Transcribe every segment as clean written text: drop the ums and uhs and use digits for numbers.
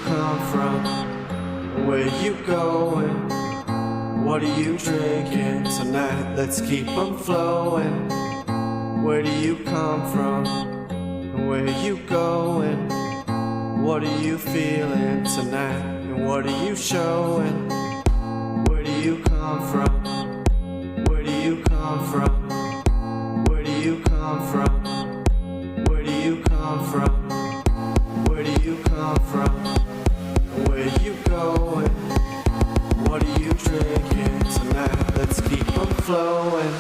come from? Where you going? What are you drinking tonight? Let's keep 'em flowing. Where do you come from? Where you going? What are you feeling tonight? And what are you showing? Where do you come from? Where do you come from? Where do you come from? Where do you come from? Where do you come from? Where you going? What are you drinking tonight? Let's keep 'em flowing.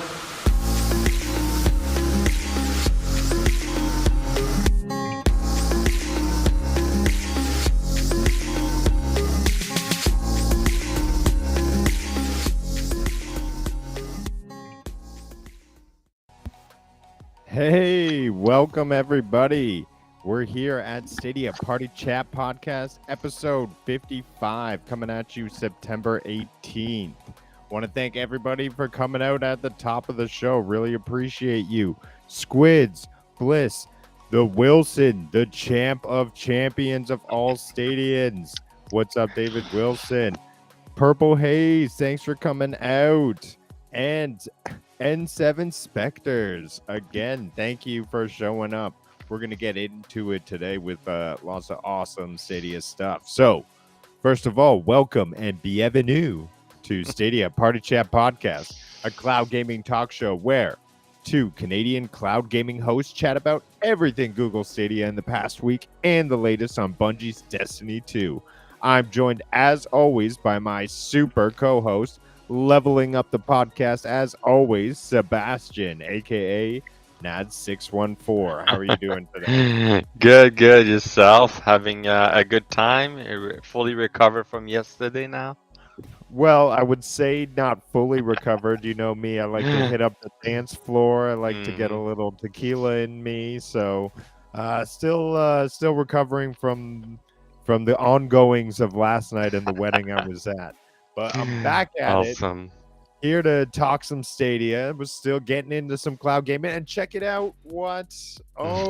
Hey, welcome everybody. We're here at Stadia Party Chat Podcast, episode 55, coming at you September 18th. Want to thank everybody for coming out at the top of the show. Really appreciate you. Squids, Bliss, the Wilson, the champ of champions of all Stadians. What's up, David Wilson? Purple Haze, thanks for coming out. And N7 Specters, again, thank you for showing up. We're going to get into it today with lots of awesome Stadia stuff. So, first of all, welcome and bienvenue to Stadia Party Chat Podcast, a cloud gaming talk show where two Canadian cloud gaming hosts chat about everything Google Stadia in the past week and the latest on Bungie's Destiny 2. I'm joined, as always, by my super co-host, leveling up the podcast as always, Sebastian, aka Nads614. How are you doing today? Good. Yourself? Having a good time? Fully recovered from yesterday now? Well, I would say not fully recovered. You know me, I like to hit up the dance floor. I like to get a little tequila in me. So still recovering from the ongoings of last night and the wedding I was at. But I'm back at Awesome. it, here to talk some Stadia. We're still getting into some cloud gaming. And check it out. What? Oh,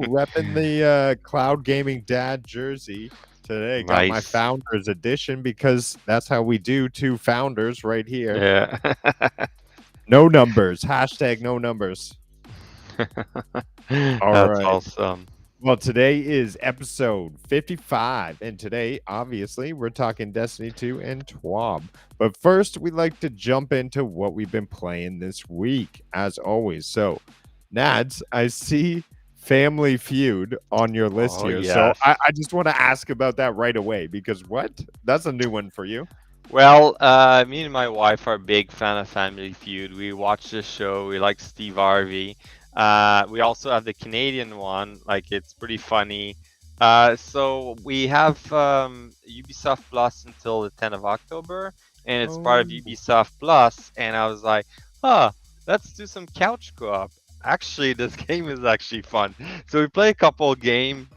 repping the cloud gaming dad jersey today. Got my Nice. founders edition because that's how we do. Two founders right here. Yeah. No numbers. Hashtag no numbers. That's right. awesome. Well, today is episode 55, and today, obviously, we're talking Destiny 2 and TWAB. But first, we'd like to jump into what we've been playing this week, as always. So, Nads, I see Family Feud on your list here. Yes. So, I just want to ask about that right away, because what? That's a new one for you. Well, me and my wife are a big fan of Family Feud. We watch this show. We like Steve Harvey. We also have the Canadian one, like it's pretty funny. So we have Ubisoft Plus until the 10th of October, and it's part of Ubisoft Plus. And I was like, let's do some couch co-op. Actually, this game is actually fun. So we play a couple games.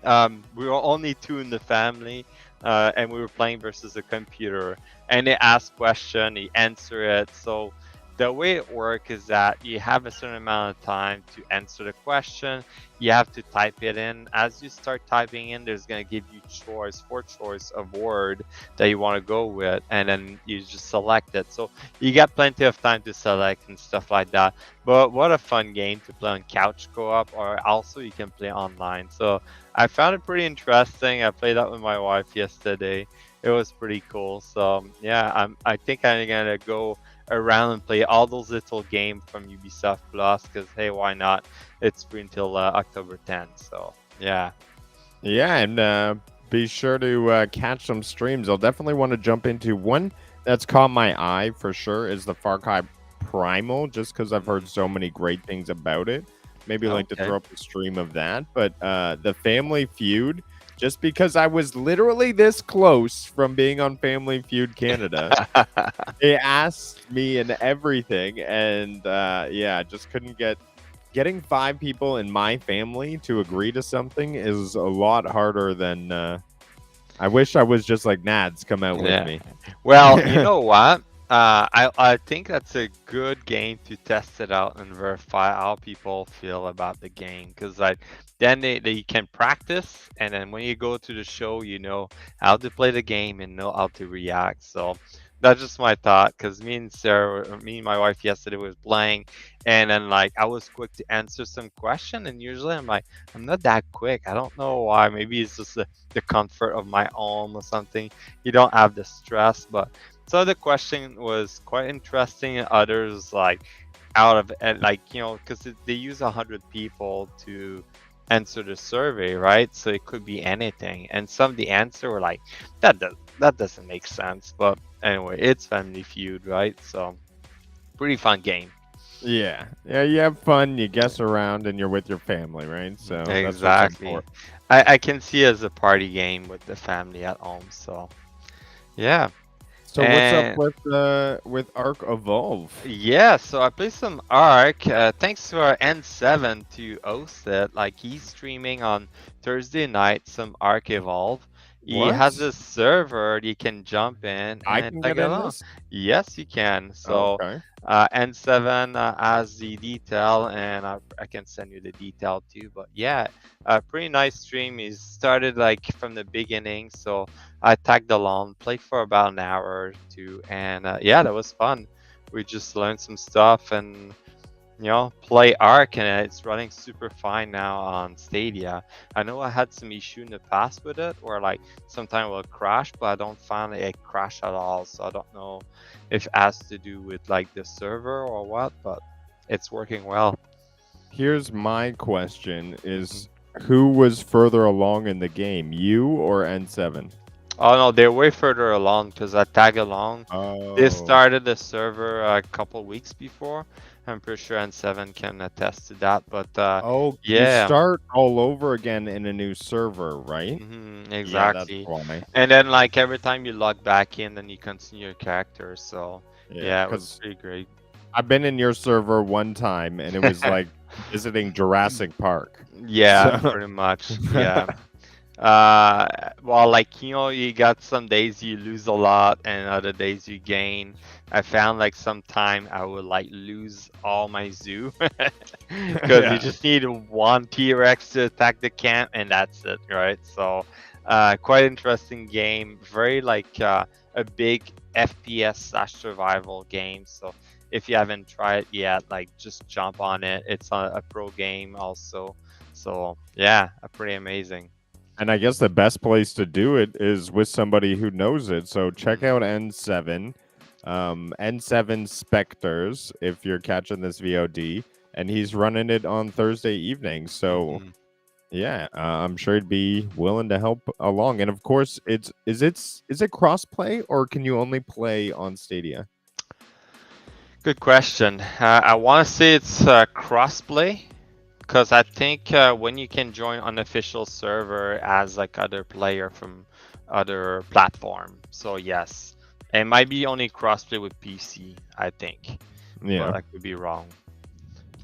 We were only two in the family, and we were playing versus a computer. And they ask question, they answer it. So the way it works is that you have a certain amount of time to answer the question. You have to type it in. As you start typing in, there's going to give you four choice of word that you want to go with, and then you just select it. So you got plenty of time to select and stuff like that. But what a fun game to play on couch co-op, or also you can play online. So I found it pretty interesting. I played that with my wife yesterday. It was pretty cool. So yeah, I think I'm going to go around and play all those little games from Ubisoft Plus, because hey, why not? It's free until October 10th. So yeah, and be sure to catch some streams. I'll definitely want to jump into one that's caught my eye for sure is the Far Cry Primal, just because I've heard so many great things about it. Maybe like to throw up a stream of that. But the Family Feud, just because I was literally this close from being on Family Feud Canada. They asked me and everything, and just couldn't getting 5 people in my family to agree to something is a lot harder than I wish I was just like Nads come out with me. Well, you know what? I think that's a good game to test it out and verify how people feel about the game, because like then they can practice, and then when you go to the show, you know how to play the game and know how to react. So that's just my thought, because me and my wife yesterday was playing, and then like I was quick to answer some question, and usually I'm like I'm not that quick. I don't know why. Maybe it's just the comfort of my home or something. You don't have the stress, but so the question was quite interesting. Others like out of and like because they use 100 people to answer the survey, right? So it could be anything, and some of the answer were like that doesn't make sense. But anyway, it's Family Feud, right? So pretty fun game. Yeah, yeah, you have fun, you guess around, and you're with your family, right? So that's what's Exactly. important. I can see it as a party game with the family at home. So yeah, So what's up and with Arc Evolve? yeah, so I played some Ark. Thanks to our N7 to host it. Like he's streaming on Thursday night some Ark Evolve. He has What? a server you can jump in I and can tag get in along. this? Yes, you can. Oh, So okay. N7 has the detail, and I can send you the detail too. But yeah, pretty nice stream. He started like from the beginning, so I tagged along, played for about an hour or two, and yeah, that was fun. We just learned some stuff and play Ark, and it's running super fine now on Stadia. I know I had some issue in the past with it, where like sometimes it will crash, but I don't find it crash at all. So I don't know if it has to do with like the server or what, but it's working well. Here's my question Mhm. is who was further along in the game, you or N7? Oh no, they're way further along because I tag along. They Oh. started the server a couple weeks before. I'm pretty sure N7 can attest to that. But Oh, you yeah, start all over again in a new server, right? Yeah, that's exactly. why. And then like every time you log back in, then you continue your character. So Yeah, yeah, it was because pretty great. I've been in your server one time and it was like visiting Jurassic Park. Yeah, So pretty much. Yeah. Uh, well, like you got some days you lose a lot, and other days you gain. I found like sometime I would like lose all my zoo because you yeah. just need one T-Rex to attack the camp, and that's it, right? So, quite interesting game. Very like a big FPS slash survival game. So if you haven't tried it yet, like just jump on it. It's a pro game also. So yeah, pretty amazing. And I guess the best place to do it is with somebody who knows it. So check Mhm, out N7, N7 Specters, if you're catching this VOD, and he's running it on Thursday evening. So mhm. yeah, I'm sure he'd be willing to help along. And of course, is it crossplay or can you only play on Stadia? Good question. I want to say it's crossplay because I think when you can join unofficial server as like other player from other platform. So yes, it might be only crossplay with PC, I think, but Yeah. I could be wrong.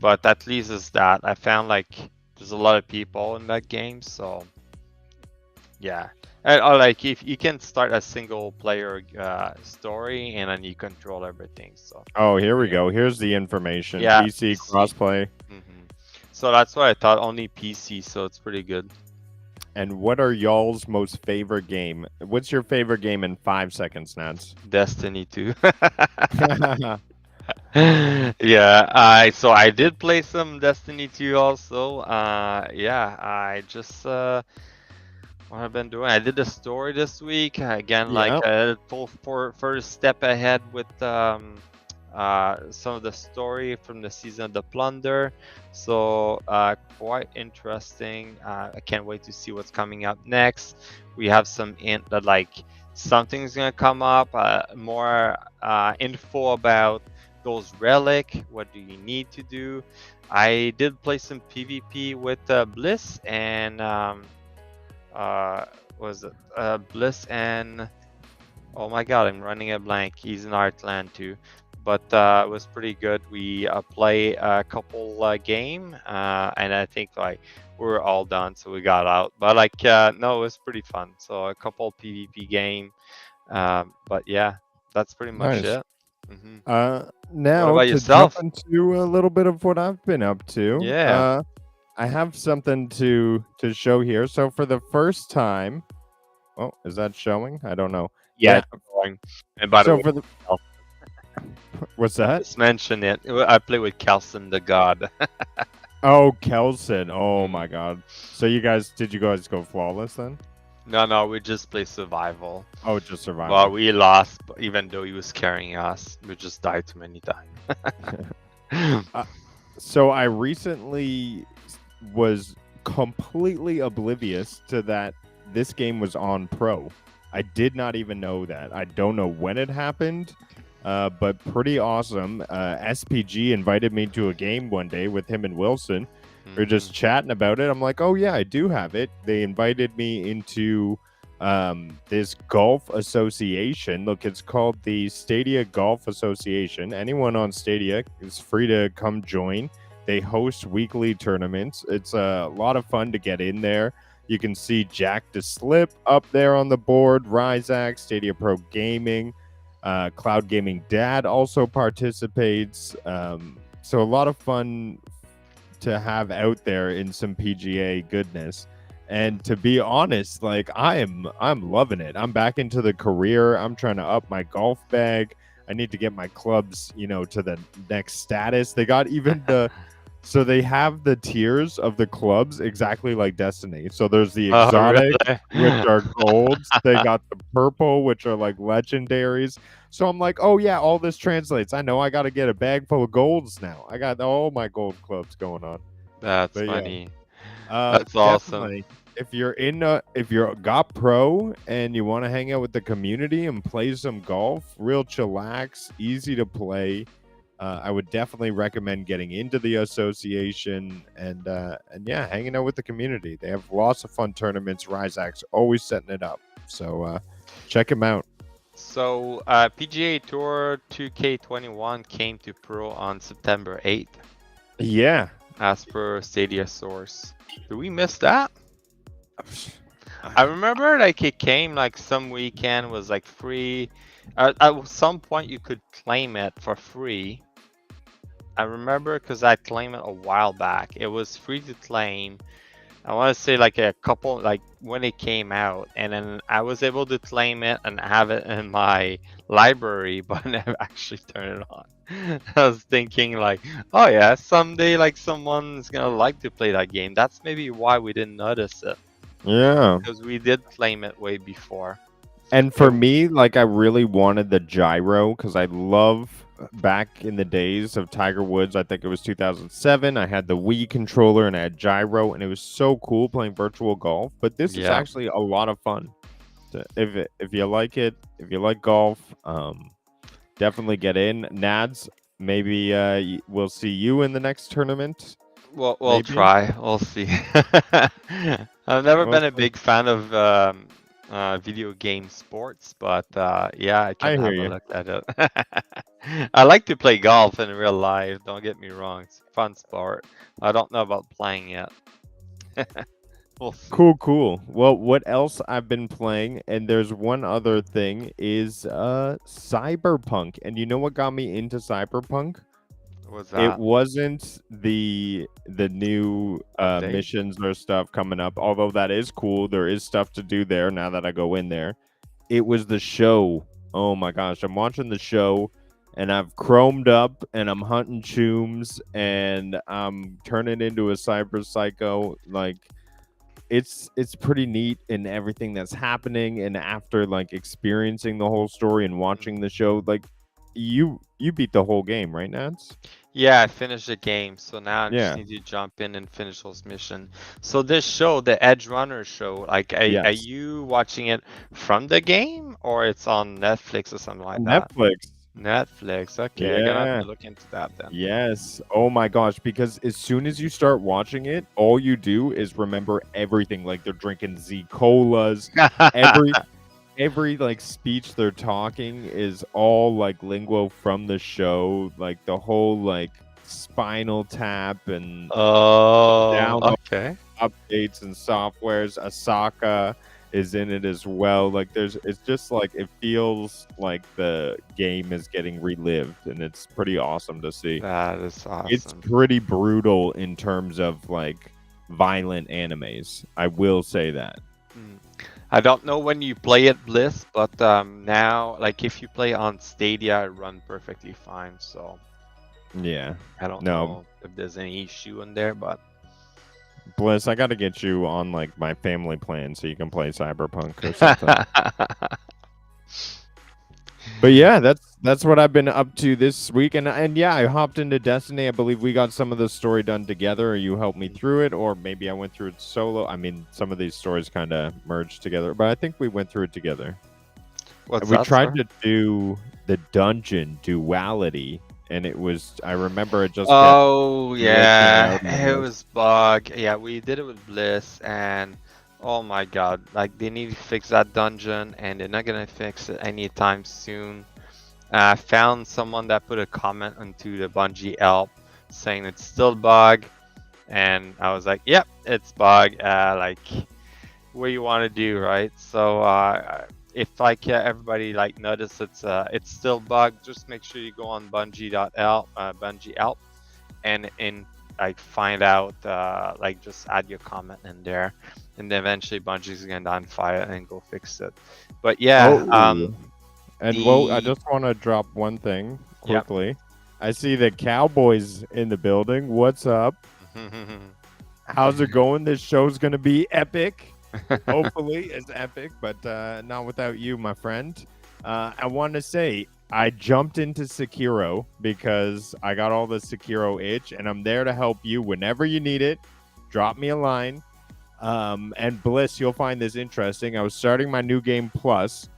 But at least is that I found like there's a lot of people in that game, so yeah. Or like if you can start a single player story and then you control everything. So Oh, here we yeah, go. Here's the information. yeah, PC PC. crossplay. So that's why I thought only PC. So it's pretty good. And what are y'all's most favorite game? What's your favorite game in 5 seconds, Nats? Destiny 2. Yeah, I did play some Destiny 2 also. Yeah, I just what I've been doing. I did the story this week. Again, like Yeah. a full first step ahead with some of the story from the season of the Plunder. So quite interesting. I can't wait to see what's coming up next. We have some int that like something's gonna come up. More info about those relic. What do you need to do? I did play some PvP with Bliss and uh was it Bliss and oh my god, I'm running a blank. He's in Artland too, but it was pretty good. We play a couple game, and I think like we were all done, so we got out. But like no, it was pretty fun. So a couple PvP game, but yeah, that's pretty much Nice. it. Hmm. Now about to jump yourself? into a little bit of what I've been up to. Yeah. I have something to show here. So for the first time, oh, is that showing? I don't know. Yeah, Yeah. it's going. And by the So way, for the what's I that? just mentioned it. I play with Kelson the God. Oh, Kelson. Oh Mm. my God. So did you guys go flawless then? No, we just play survival. Oh, just Well, survival. we lost, even though he was carrying us. We just died too many times. So I recently was completely oblivious to that this game was on Pro. I did not even know that. I don't know when it happened, but pretty awesome. SPG invited me to a game one day with him and Wilson. We were just chatting about it. I'm like, oh yeah, I do have it. They invited me into this golf association. Look, it's called the Stadia Golf Association. Anyone on Stadia is free to come join. They host weekly tournaments. It's a lot of fun to get in there. You can see Jack DeSlip up there on the board, Ryzak, Stadia Pro Gaming, Cloud Gaming Dad also participates. So a lot of fun to have out there in some PGA goodness. And to be honest, like I'm loving it. I'm back into the career. I'm trying to up my golf bag. I need to get my clubs, to the next status. They got even so they have the tiers of the clubs exactly like Destiny. So there's the Oh, exotic, really? which are golds. They got the purple, which are like legendaries. So I'm like, oh yeah, all this translates. I know I got to get a bag full of golds now. I got all my gold clubs going on. That's But yeah. funny. That's awesome. Definitely. If you're got pro and you want to hang out with the community and play some golf, real chillax, easy to play. I would definitely recommend getting into the association and yeah, hanging out with the community. They have lots of fun tournaments. Ryzak's always setting it up, so check him out. So, PGA Tour 2K21 came to Pro on September 8th, Yeah. as per Stadia source. Did we miss that? I remember like it came like some weekend was like free. At some point you could claim it for free. I remember because I claimed it a while back. It was free to claim. I want to say like a couple, like when it came out, and then I was able to claim it and have it in my library, but I never actually turned it on. I was thinking like, oh yeah, someday like someone's gonna like to play that game. That's maybe why we didn't notice it, Yeah. because we did claim it way before. And for me, like I really wanted the gyro because I love back in the days of Tiger Woods. I think it was 2007. I had the Wii controller and I had gyro, and it was so cool playing virtual golf. But this is Yeah. actually a lot of fun. If you like it, if you like golf, definitely get in. Nads, maybe we'll see you in the next tournament. We'll maybe? try. We'll see. I've never been a big fan of video game sports, but yeah, I can hear have you. a look at it. I like to play golf in real life. Don't get me wrong; it's a fun sport. I don't know about playing it. We'll see. Cool. Well, what else I've been playing, and there's one other thing, is Cyberpunk. And you know what got me into Cyberpunk? What's It that? wasn't the new Update? missions or stuff coming up, although that is cool. There is stuff to do there now that I go in there. It was the show. Oh my gosh, I'm watching the show and I've chromed up and I'm hunting chooms and I'm turning into a cyber psycho. Like it's pretty neat in everything that's happening, and after like experiencing the whole story and watching the show, like you beat the whole game, right, Nance? Yeah, I finished the game, so now I just Yeah. need to jump in and finish those missions. So this show, the Edge Runner show, like, are Yes. you watching it from the game or it's on Netflix or something like that? Netflix. Netflix. Okay, I'm gonna have Yeah. to look into that then. Yes. Oh my gosh, because as soon as you start watching it, all you do is remember everything. Like they're drinking Z colas. Every like speech they're talking is all like lingo from the show. Like the whole like Spinal Tap and Oh, download okay. updates and softwares, Asaka. is in it as well. Like it's just like it feels like the game is getting relived, and it's pretty awesome to see. That is It's awesome. pretty brutal in terms of like violent animes. I will say that. I don't know when you play it, Bliss, but now, like if you play on Stadia, it run perfectly fine. So Yeah. I don't No, know if there's any issue in there, but Bliss, I got to get you on like my family plan so you can play Cyberpunk or something. But yeah, that's what I've been up to this week, and yeah, I hopped into Destiny. I believe we got some of the story done together, or you helped me through it, or maybe I went through it solo. I mean, some of these stories kind of merged together, but I think we went through it together. What's We that, tried sir? to do the dungeon duality, and it was. I remember it just kept Oh glitching yeah, out on it us. was bug. Yeah, we did it with Bliss, and oh my god, like they need to fix that dungeon, and they're not gonna fix it anytime soon. I found someone that put a comment onto the Bungie help saying it's still bug, and I was like, yep, it's bug. Like what you want to do, right? So if like everybody like notice it's still bug, just make sure you go on Bungie.help, Bungie help, and like find out like just add your comment in there, and then eventually Bungie's gonna identify it and go fix it. But yeah, Oh, and well, I the just want to drop one thing yep. quickly. I see the Cowboys in the building. What's up? How's it going? This show's gonna be epic. Hopefully, it's epic, but not without you, my friend. I want to say I jumped into Sekiro because I got all the Sekiro itch, and I'm there to help you whenever you need it. Drop me a line. And Bliss, you'll find this interesting. I was starting my new game plus,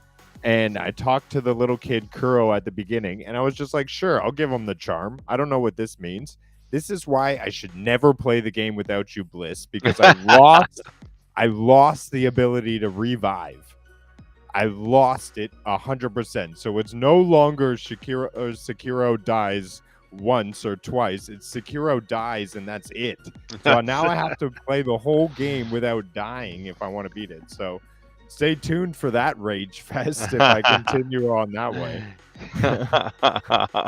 and I talked to the little kid Kuro at the beginning, and I was just like, sure, I'll give him the charm. I don't know what this means. This is why I should never play the game without you, Bliss, because I lost the ability to revive. I lost it 100%. So it's no longer Sekiro dies once or twice. It's Sekiro dies and that's it. So now I have to play the whole game without dying if I want to beat it. So stay tuned for that rage fest if I continue on that way.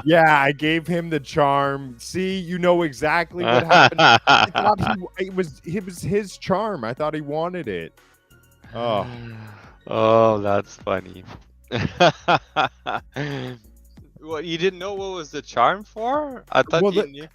Yeah, I gave him the charm. See, you know exactly what happened. I thought it was his charm. I thought he wanted it. Oh, Oh, that's funny. Well, you didn't know what was the charm for? I thought well, you knew.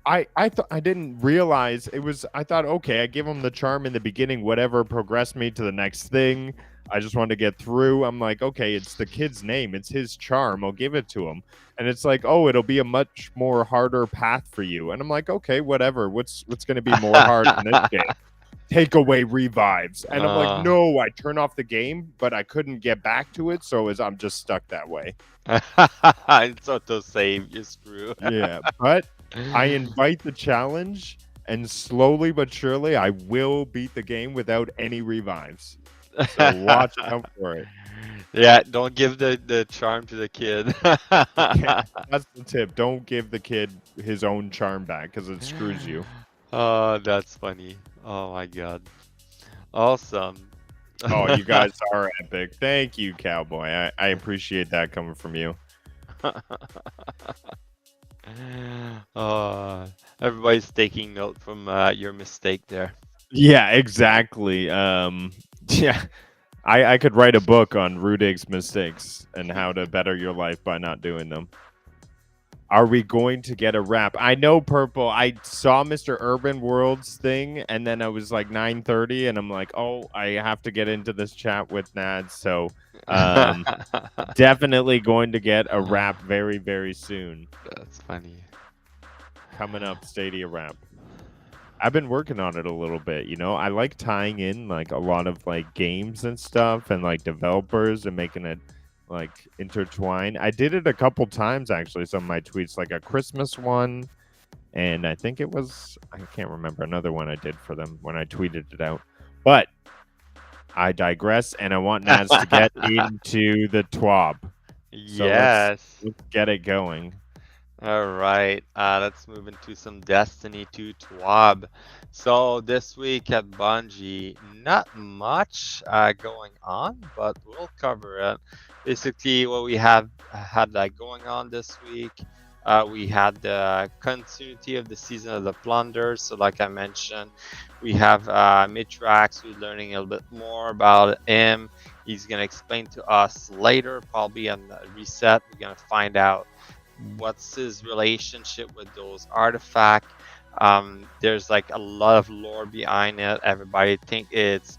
I thought I didn't realize it was. I thought, okay, I give him the charm in the beginning, whatever progressed me to the next thing. I just wanted to get through. I'm like, okay, it's the kid's name, it's his charm. I'll give it to him. And it's like, oh, it'll be a much more harder path for you. And I'm like, okay, whatever. What's going to be more hard in this game? Take away revives. And I'm like, no. I turn off the game, but I couldn't get back to it, so I'm just stuck that way. It's auto-save, you screw. Yeah, but I invite the challenge, and slowly but surely, I will beat the game without any revives. So watch out for it. Yeah, don't give the charm to the kid. That's the tip. Don't give the kid his own charm back because it screws you. Oh, that's funny. Oh my god. Awesome. Oh, you guys are epic. Thank you, Cowboy. I appreciate that coming from you. Everybody's taking note from your mistake there. Yeah, exactly. Yeah, I could write a book on Rudigg's mistakes and how to better your life by not doing them. Are we going to get a wrap? I know, Purple. I saw Mr. Urban World's thing, and then I was like 9:30, and I'm like, oh, I have to get into this chat with Nads. So definitely going to get a wrap very, very soon. That's funny. Coming up, Stadia wrap. I've been working on it a little bit, you know. I like tying in like a lot of like games and stuff and like developers and making it like intertwine. I did it a couple times actually, some of my tweets, like a Christmas one, and I think it was, I can't remember, another one I did for them when I tweeted it out. But I digress, and I want Nads to get into the TWAB. So Yes. let's get it going. All right, let's move into some Destiny 2 TWAB. So this week at Bungie, not much going on, but we'll cover it. Basically, what we have had going on this week, we had the continuity of the Season of the Plunder. So like I mentioned, we have Mitrax. We're learning a little bit more about him. He's gonna explain to us later, probably on the reset. We're gonna find out what's his relationship with those artifacts. There's like a lot of lore behind it. Everybody think it's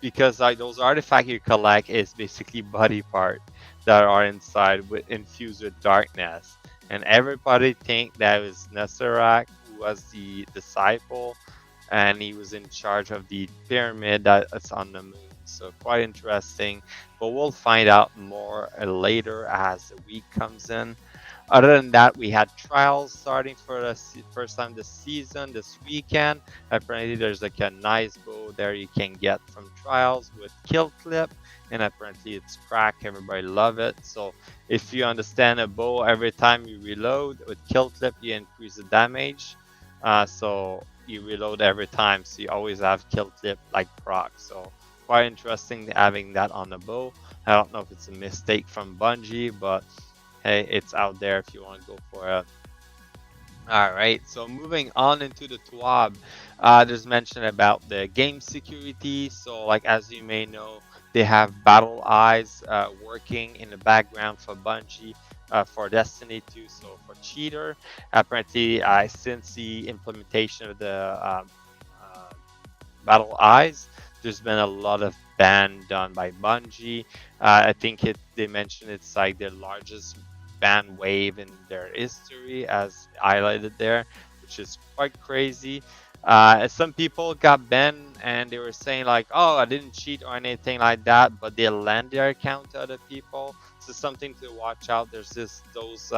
because like those artifacts you collect is basically body part that are inside with infused with darkness, and everybody think that it was Nesserak who was the disciple, and he was in charge of the pyramid that's on the moon. So quite interesting, but we'll find out more later as the week comes in. Other than that, we had trials starting for the first time this season, this weekend. Apparently, there's like a nice bow there you can get from trials with kill clip, and apparently it's crack. Everybody love it. So if you understand a bow, every time you reload with kill clip, you increase the damage. So you reload every time, so you always have kill clip like proc. So quite interesting having that on the bow. I don't know if it's a mistake from Bungie, but hey, it's out there if you want to go for it. All right, so moving on into the TWAB, there's mention about the game security. So, like as you may know, they have Battle Eyes working in the background for Bungie for Destiny 2. So for cheater, apparently, since the implementation of the Battle Eyes, there's been a lot of ban done by Bungie. I think they mentioned it's like their largest ban wave in their history, as highlighted there, which is quite crazy. Some people got banned and they were saying like, "Oh, I didn't cheat or anything like that," but they lend their account to other people. So something to watch out. There's those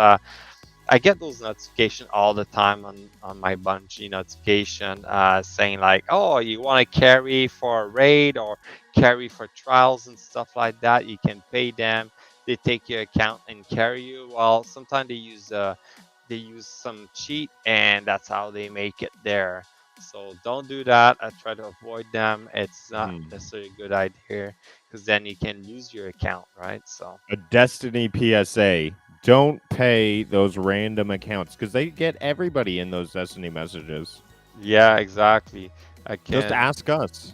I get those notifications all the time on my Bungie notification saying like, oh, you want to carry for a raid or carry for trials and stuff like that. You can pay them. They take your account and carry you. Well, sometimes they use some cheat and that's how they make it there. So don't do that. I try to avoid them. It's not necessarily a good idea because then you can lose your account, right? So A Destiny PSA. Don't pay those random accounts because they get everybody in those Destiny messages. yeah, exactly. I Just can. ask us.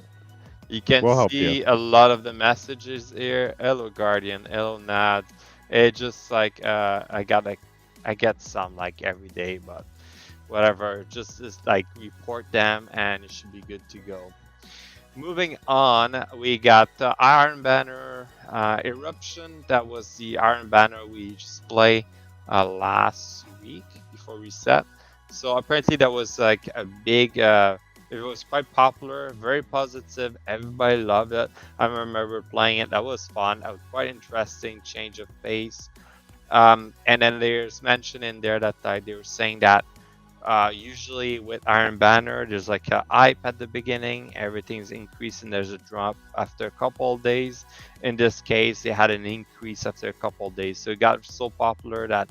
You can We'll help you. see a lot of the messages here. Hello Guardian, hello Nad. It just like I get some like every day, but whatever. Just like report them and it should be good to go. Moving on, we got Iron Banner Eruption. That was the Iron Banner we just played last week before reset. So apparently that was like a big. It was quite popular, very positive. Everybody loved it. I remember playing it. That was fun. That was quite interesting. Change of pace. And then there's mention in there that they were saying that usually with Iron Banner, there's like a hype at the beginning, everything's increasing, there's a drop after a couple of days. In this case, they had an increase after a couple of days. So it got so popular that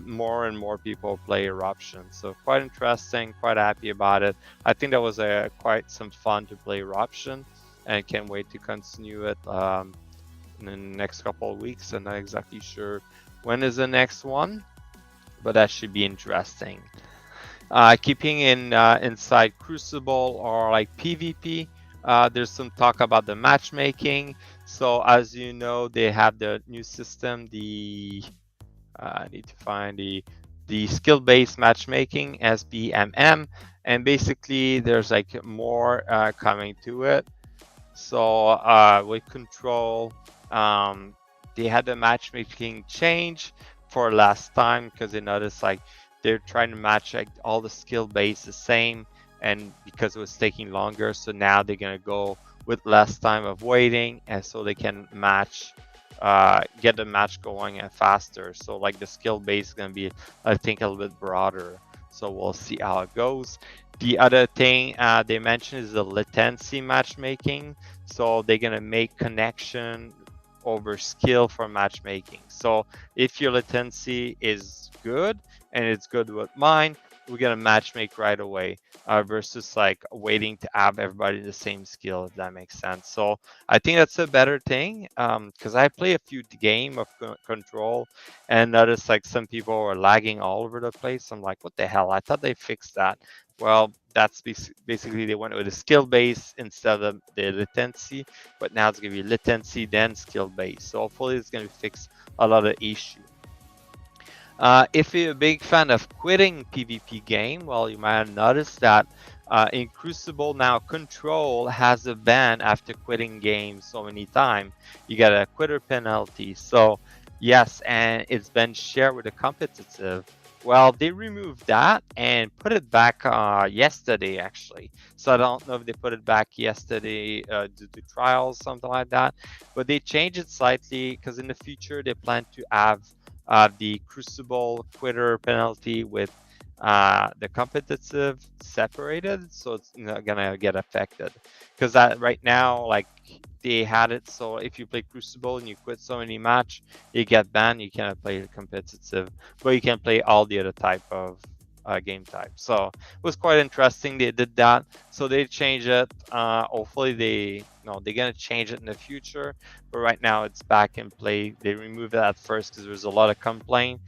more and more people play Eruption. So quite interesting, quite happy about it. I think that was quite some fun to play Eruption and can't wait to continue it in the next couple of weeks. I'm not exactly sure when is the next one, but that should be interesting. Keeping in inside Crucible or like PvP, there's some talk about the matchmaking. So as you know, they have the new system. I need to find the skill-based matchmaking SBMM, and basically there's like more coming to it. So with Control, they had the matchmaking change for last time because they noticed like they're trying to match like all the skill base the same, and because it was taking longer, so now they're gonna go with less time of waiting, and so they can match, get the match going and faster. So like the skill base is gonna be, I think, a little bit broader. So we'll see how it goes. The other thing they mentioned is the latency matchmaking. So they're gonna make connection over skill for matchmaking. So if your latency is good and it's good with mine, we're gonna matchmake right away, versus like waiting to have everybody the same skill, if that makes sense. So I think that's a better thing, because I play a few game of control and notice like some people are lagging all over the place. I'm like, what the hell? I thought they fixed that. Well, that's basically they went with a skill base instead of the latency, but now it's gonna be latency then skill base. So hopefully it's gonna fix a lot of issues. If you're a big fan of quitting PvP game, well, you might have noticed that in Crucible now, Control has a ban after quitting games so many times. You get a quitter penalty. So yes, and it's been shared with the competitive. Well, they removed that and put it back yesterday, actually. So I don't know if they put it back yesterday due to trials, something like that. But they changed it slightly because in the future they plan to have the Crucible quitter penalty with the competitive separated, so it's not gonna get affected. Because right now, like they had it, so if you play Crucible and you quit so many match, you get banned. You cannot play competitive, but you can play all the other type of game type. So it was quite interesting. They did that, so they changed it. Hopefully they're gonna change it in the future. But right now it's back in play. They removed it at first because there was a lot of complaint.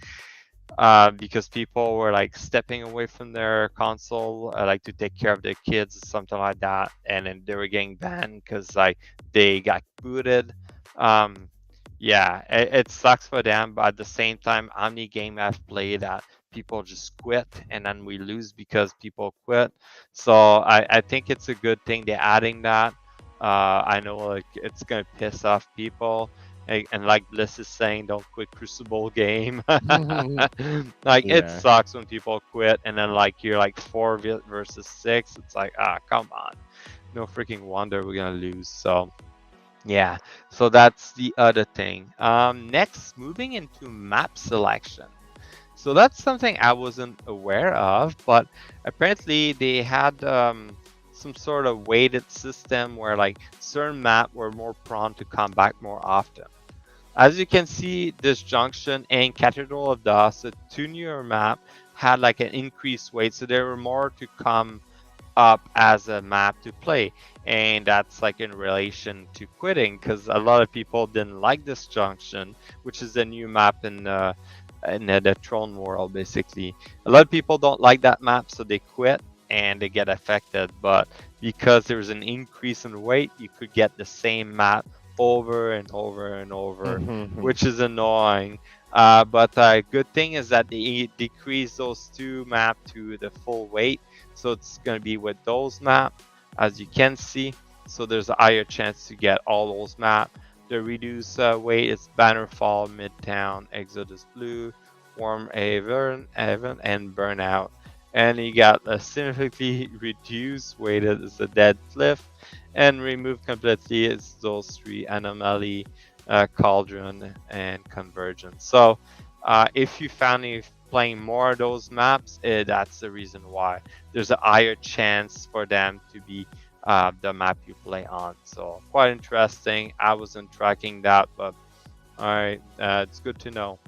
Because people were like stepping away from their console, like to take care of their kids or something like that, and then they were getting banned because like they got booted. Yeah, it sucks for them, but at the same time, how many games I've played that people just quit and then we lose because people quit. So I think it's a good thing they're adding that. I know like it's gonna piss off people. And like Bliss is saying, don't quit Crucible game. Like it Yeah. sucks when people quit and then like you're like 4 versus 6. It's like, come on. No freaking wonder we're gonna lose. So yeah, so that's the other thing. Next, moving into map selection. So that's something I wasn't aware of, but apparently they had some sort of weighted system where like certain map were more prone to come back more often. As you can see, this junction and Cathedral of Dust, the two newer map, had like an increased weight, so there were more to come up as a map to play, and that's like in relation to quitting because a lot of people didn't like this junction, which is a new map in the Throne world. Basically, a lot of people don't like that map, so they quit and they get affected. But because there's an increase in weight, you could get the same map over and over and over, which is annoying. But good thing is that they decrease those two map to the full weight, so it's going to be with those map, as you can see. So there's a higher chance to get all those map. The reduced weight is Bannerfall, Midtown, Exodus Blue, Warm Haven, and Burnout. And you got a significantly reduced weighted is the Dead Cliff, and removed completely is those three Anomaly, Cauldron, and Convergence. So if you found playing more of those maps, that's the reason why. There's a higher chance for them to be the map you play on. So quite interesting. I wasn't tracking that, but all right, it's good to know.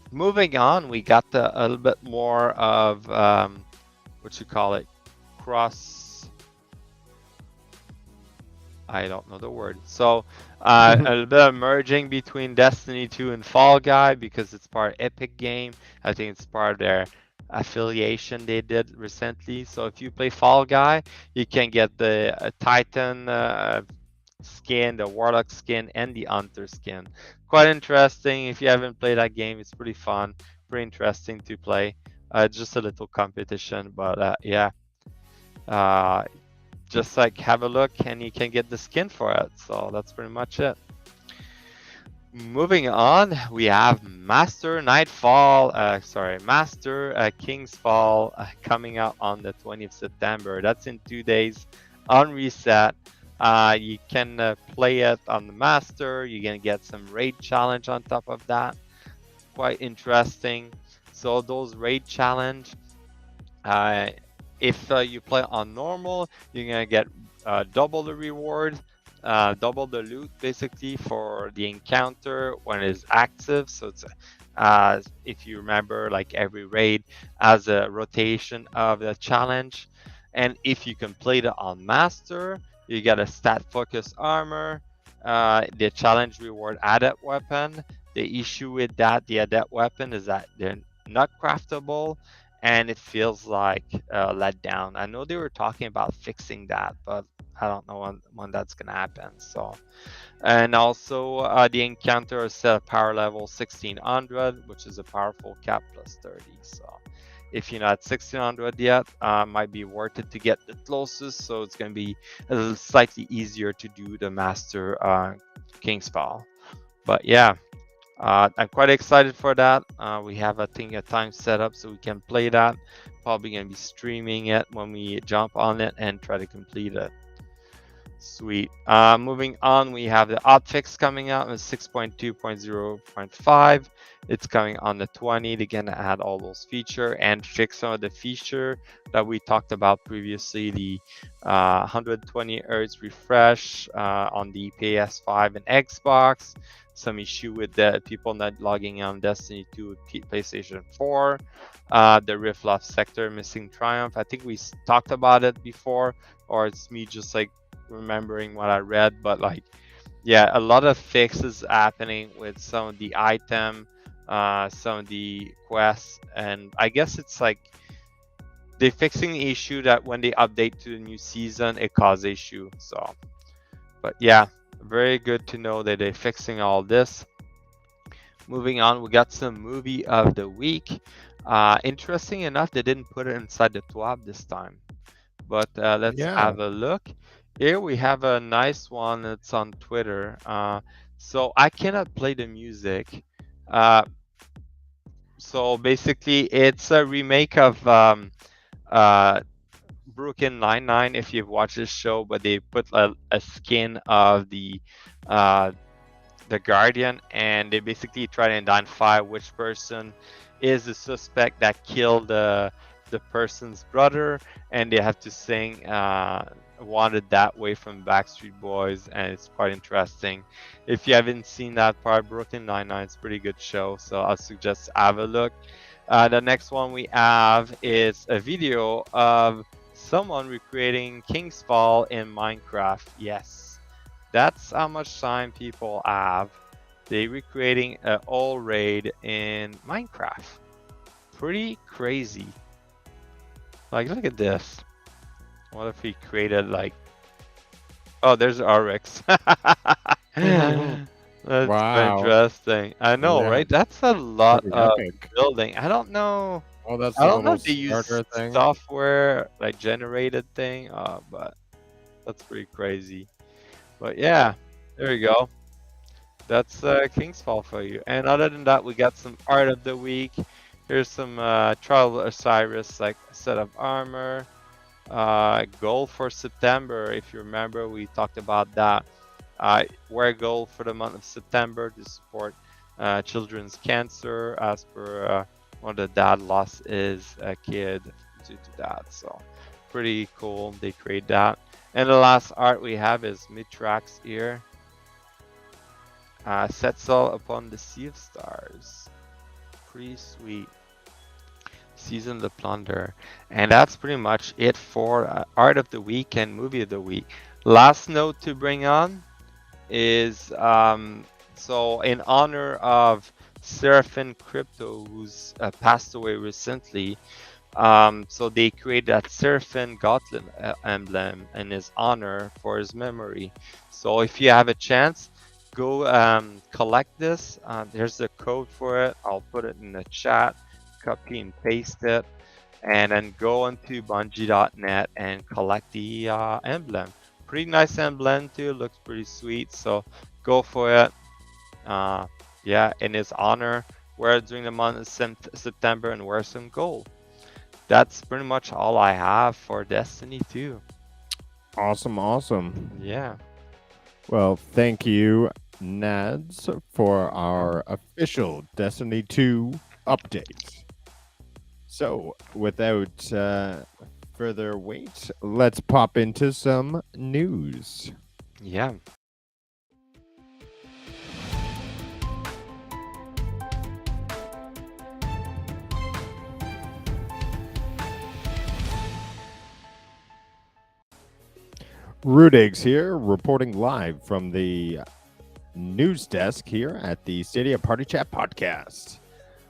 Moving on, we got a little bit more of what you call it, cross. I don't know the word. So a little bit of merging between Destiny 2 and Fall Guy because it's part of Epic Game. I think it's part of their affiliation they did recently. So if you play Fall Guy, you can get the Titan skin, the Warlock skin, and the Hunter skin. Quite interesting. If you haven't played that game, it's pretty fun, pretty interesting to play. Just a little competition, but yeah. Just like have a look and you can get the skin for it. So that's pretty much it. Moving on, we have Master King's Fall coming out on the 20th September. That's in 2 days on reset. You can play it on the Master. You're gonna get some raid challenge on top of that. Quite interesting. So those raid challenge, if you play on normal, you're gonna get double the reward. double the loot basically for the encounter when it's active. So it's if you remember, like every raid has a rotation of the challenge, and if you complete it on master, you get a stat focus armor, the challenge reward adept weapon. The issue with that, the adept weapon, is that they're not craftable, and it feels like let down. I know they were talking about fixing that, but I don't know when that's gonna happen. So, and also the encounter is set at power level 1600, which is a powerful cap plus 30. So, if you're not at 1600 yet, might be worth it to get the closest. So it's gonna be a little slightly easier to do the master King's Fall. But yeah, I'm quite excited for that. We have, I think, a time set up so we can play that. Probably gonna be streaming it when we jump on it and try to complete it. Sweet. Moving on, we have the hotfix coming out in 6.2.0.5. It's coming on the 20. They're gonna add all those features and fix some of the feature that we talked about previously. The 120 Hz refresh on the PS5 and Xbox. Some issue with the people not logging on Destiny 2 PlayStation 4. The Rift Loft sector missing Triumph. I think we talked about it before, or it's me just like remembering what I read, but like, yeah, a lot of fixes happening with some of the item, some of the quests, and I guess it's like they're fixing the issue that when they update to the new season, it causes issue. So, but yeah, very good to know that they're fixing all this. Moving on, we got some movie of the week. Interesting enough, they didn't put it inside the TWAB this time. But let's have a look. Here we have a nice one. It's on Twitter. So I cannot play the music. So basically, it's a remake of Brooklyn Nine-Nine, if you've watched this show, but they put a skin of the Guardian, and they basically try to identify which person is the suspect that killed the person's brother, and they have to sing "Wanted That Way" from Backstreet Boys, and it's quite interesting. If you haven't seen that part, Brooklyn Nine-Nine, it's a pretty good show, so I suggest have a look. The next one we have is a video of someone recreating King's Fall in Minecraft. Yes, that's how much time people have. They recreating an old raid in Minecraft. Pretty crazy. Like, look at this. What if he created like... Oh, there's RX. That's Wow. interesting. I know, Yeah. right? That's a lot Pretty of epic. building. I don't know. Oh, that's I the don't know little if they use starter thing. software, like generated thing, but that's pretty crazy. But yeah, there you go. That's King's Fall for you. And other than that, we got some art of the week. Here's some Trial of Osiris, like a set of armor. Goal for September, if you remember, we talked about that. Wear gold for the month of September to support children's cancer, as per one of the dad lost his kid due to that. So pretty cool. They create that. And the last art we have is Mitrax here. Set sail upon the Sea of Stars. Pretty sweet. Season the Plunder. And that's pretty much it for Art of the Week and Movie of the Week. Last note to bring on is so in honor of Seraphim Crypto, who's passed away recently. So they created that Seraphim Gauntlet emblem in his honor for his memory. So if you have a chance, go collect this. There's the code for it. I'll put it in the chat. Copy and paste it, and then go onto Bungie.net and collect the emblem. Pretty nice emblem too. Looks pretty sweet. So go for it. Yeah, in his honor, wear it during the month of September and wear some gold. That's pretty much all I have for Destiny 2. Awesome. Yeah. Well, thank you, Nads, for our official Destiny 2 update. So, without further wait, let's pop into some news. Yeah. Rudiggz here, reporting live from the news desk here at the Stadia Party Chat podcast.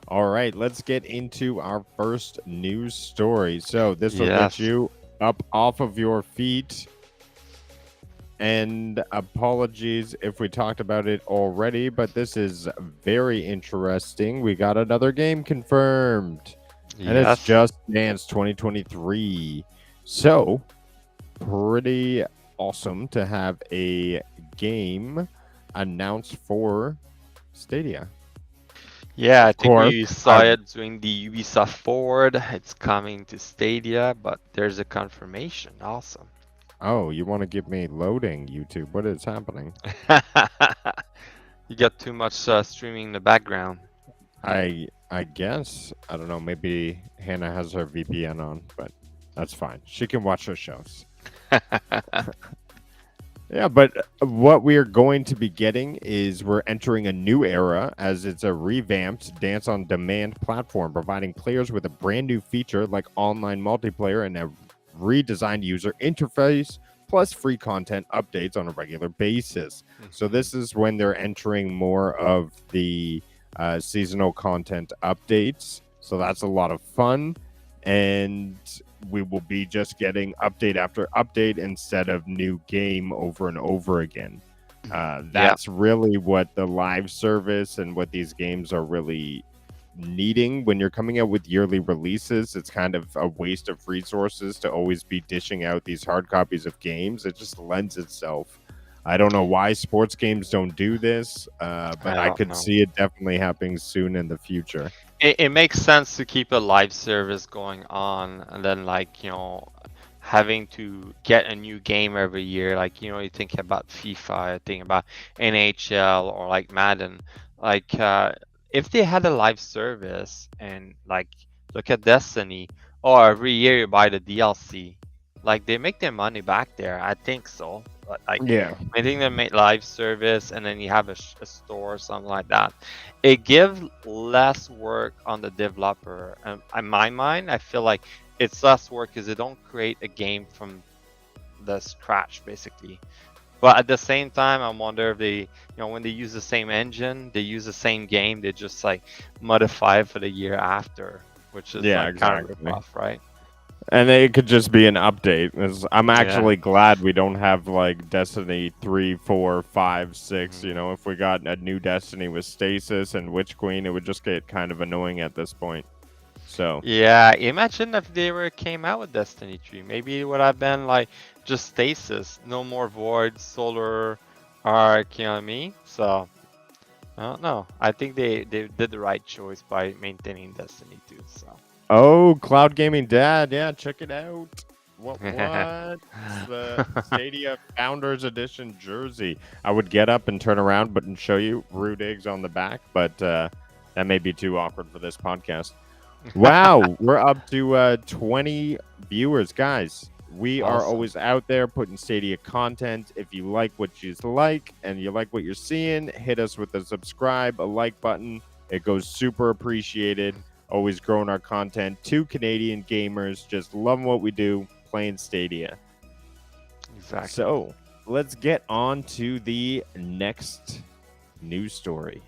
All right, let's get into our first news story. So this will get Yes. you up off of your feet. And apologies if we talked about it already, but this is very interesting. We got another game confirmed, and it's Yes. Just Dance 2023. So pretty awesome to have a game announced for Stadia. Yeah, I think course, we saw I've- it during the Ubisoft Forward. It's coming to Stadia, but there's a confirmation. Awesome. Oh, you want to give me loading, YouTube? What is happening? You got too much streaming in the background. I guess I don't know. Maybe Hannah has her VPN on, but that's fine. She can watch her shows. Yeah, but what we are going to be getting is we're entering a new era as it's a revamped dance on demand platform, providing players with a brand new feature like online multiplayer and a redesigned user interface, plus free content updates on a regular basis. So this is when they're entering more of the seasonal content updates. So that's a lot of fun. And we will be just getting update after update instead of new game over and over again. That's really what the live service and what these games are really needing. When you're coming out with yearly releases, it's kind of a waste of resources to always be dishing out these hard copies of games. It just lends itself. I don't know why sports games don't do this, but I could see it definitely happening soon in the future. It makes sense to keep a live service going on, and then having to get a new game every year. Like, you think about FIFA, you think about NHL or like Madden. Like, if they had a live service and like look at Destiny, or every year you buy the DLC, like they make their money back there. I think so. But like, Yeah. I think they make live service and then you have a store or something like that. It gives less work on the developer. And in my mind, I feel like it's less work because they don't create a game from the scratch, basically. But at the same time, I wonder if they, when they use the same engine, they use the same game, they just like modify it for the year after, which is kind of rip off, right? And it could just be an update. I'm actually glad we don't have like Destiny 3, 4, 5, 6. If we got a new Destiny with Stasis and Witch Queen, it would just get kind of annoying at this point. So yeah, imagine if they came out with Destiny 3. Maybe it would have been like just Stasis, no more Void, Solar Arc, you know what I mean? So I don't know. I think they did the right choice by maintaining Destiny 2. So. Oh, Cloud Gaming Dad, yeah, check it out. What? It's the Stadia Founders Edition jersey. I would get up and turn around, but and show you Rudiggz on the back, but that may be too awkward for this podcast. Wow, we're up to 20 viewers, guys. We are always out there putting Stadia content. If you like what you like and you like what you're seeing, hit us with a subscribe, a like button. It goes super appreciated. Always growing our content. 2 Canadian gamers just loving what we do, playing Stadia. Exactly. So let's get on to the next news story.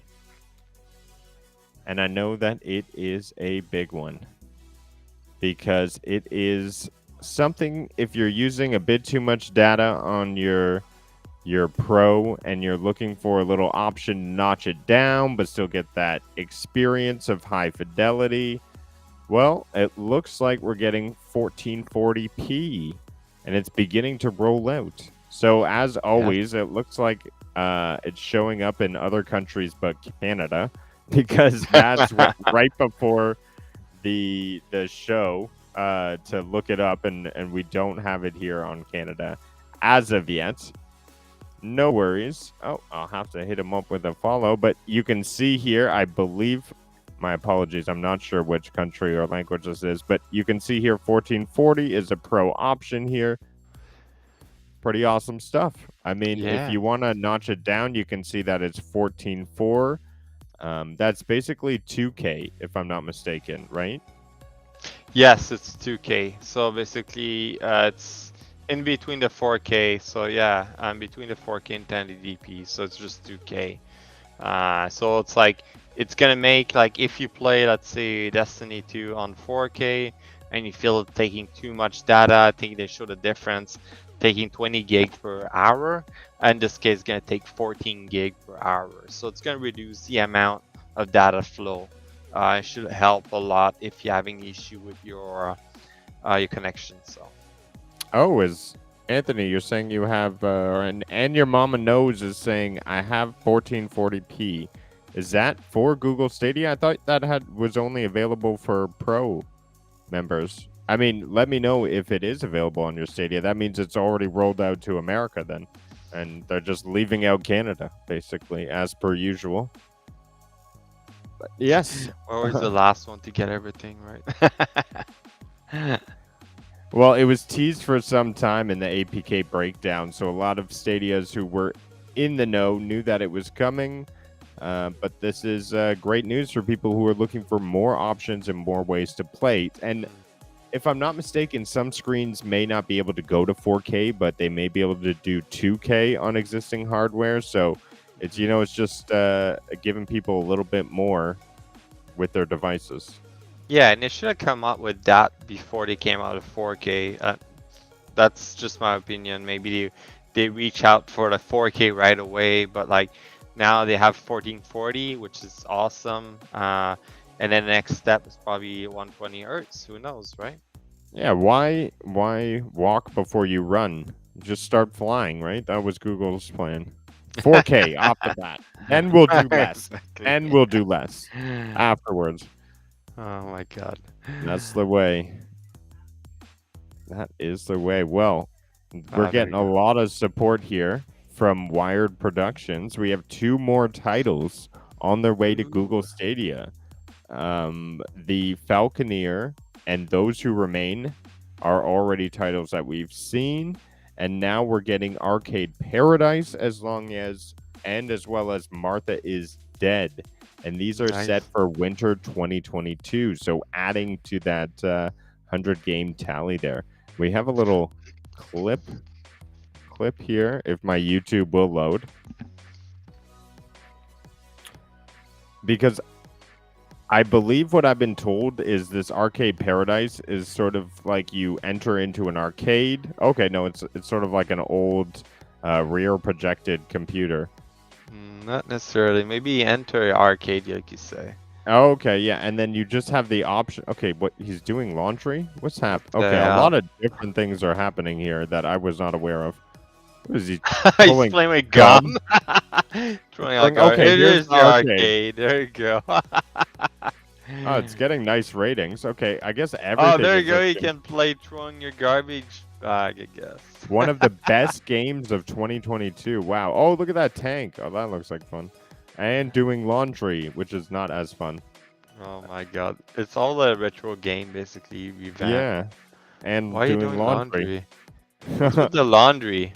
And I know that it is a big one because it is something, if you're using a bit too much data on your Pro and you're looking for a little option to notch it down but still get that experience of high fidelity, well, it looks like we're getting 1440p and it's beginning to roll out. So as always, it looks like it's showing up in other countries but Canada, because Mads went right before the show to look it up, and we don't have it here on Canada as of yet. No worries. Oh, I'll have to hit him up with a follow, but you can see here, I believe, my apologies, I'm not sure which country or language this is, but you can see here 1440 is a pro option here. Pretty awesome stuff. I mean, if you want to notch it down, you can see that it's 14.4. That's basically 2K, if I'm not mistaken, right? Yes, it's 2K. So basically, it's In between the 4K, so yeah, between the 4K and 1080p, so it's just 2K. So it's like it's gonna make like if you play, let's say, Destiny 2 on 4K and you feel it taking too much data, I think they show the difference, taking 20 gig per hour. In this case, it's gonna take 14 gig per hour. So it's gonna reduce the amount of data flow. It should help a lot if you're having issue with your connection. So. Oh, is Anthony? You're saying you have, and your mama knows is saying I have 1440p. Is that for Google Stadia? I thought that was only available for Pro members. I mean, let me know if it is available on your Stadia. That means it's already rolled out to America then, and they're just leaving out Canada basically as per usual. But yes, Always the last one to get everything right. well, it was teased for some time in the APK breakdown, so a lot of Stadias who were in the know knew that it was coming. But this is great news for people who are looking for more options and more ways to play. And if I'm not mistaken, some screens may not be able to go to 4K, but they may be able to do 2K on existing hardware. So it's it's just giving people a little bit more with their devices. Yeah, and they should have come up with that before they came out of 4K. That's just my opinion. Maybe they reach out for the 4K right away, but like now they have 1440, which is awesome. And then the next step is probably 120 Hz. Who knows, right? Yeah, why walk before you run? Just start flying, right? That was Google's plan. 4K off the bat. Then we'll do less. Exactly. And we'll do less afterwards. Oh my god. That's the way. That is the way. Well, we're there getting you a go. lot of support here from Wired Productions. We have 2 more titles on their way to Google Stadia. The Falconeer and Those Who Remain are already titles that we've seen. And now we're getting Arcade Paradise as well as Martha is Dead. And these are Nice. set for winter 2022. So adding to that 100 game tally there. We have a little clip here, if my YouTube will load. Because I believe what I've been told is this Arcade Paradise is sort of like you enter into an arcade. Okay, no, it's sort of like an old rear projected computer. Not necessarily. Maybe enter arcade, like you say. Okay, yeah, and then you just have the option. Okay, what he's doing laundry? What's happening? Okay, Yeah. a lot of different things are happening here that I was not aware of. What is he He's pulling playing with gum. Throwing out gum. Okay, It here's is the your arcade. arcade. There you go. Oh, it's getting nice ratings. Okay, I guess everything. Oh, there is you go. You looking- can play throwing your garbage bag, I guess. One of the best games of 2022. Wow. Oh, look at that tank. Oh, that looks like fun. And doing laundry, which is not as fun. Oh my god. It's all a retro game, basically. Revamped. Yeah. And Why are you doing doing laundry. What's with the laundry?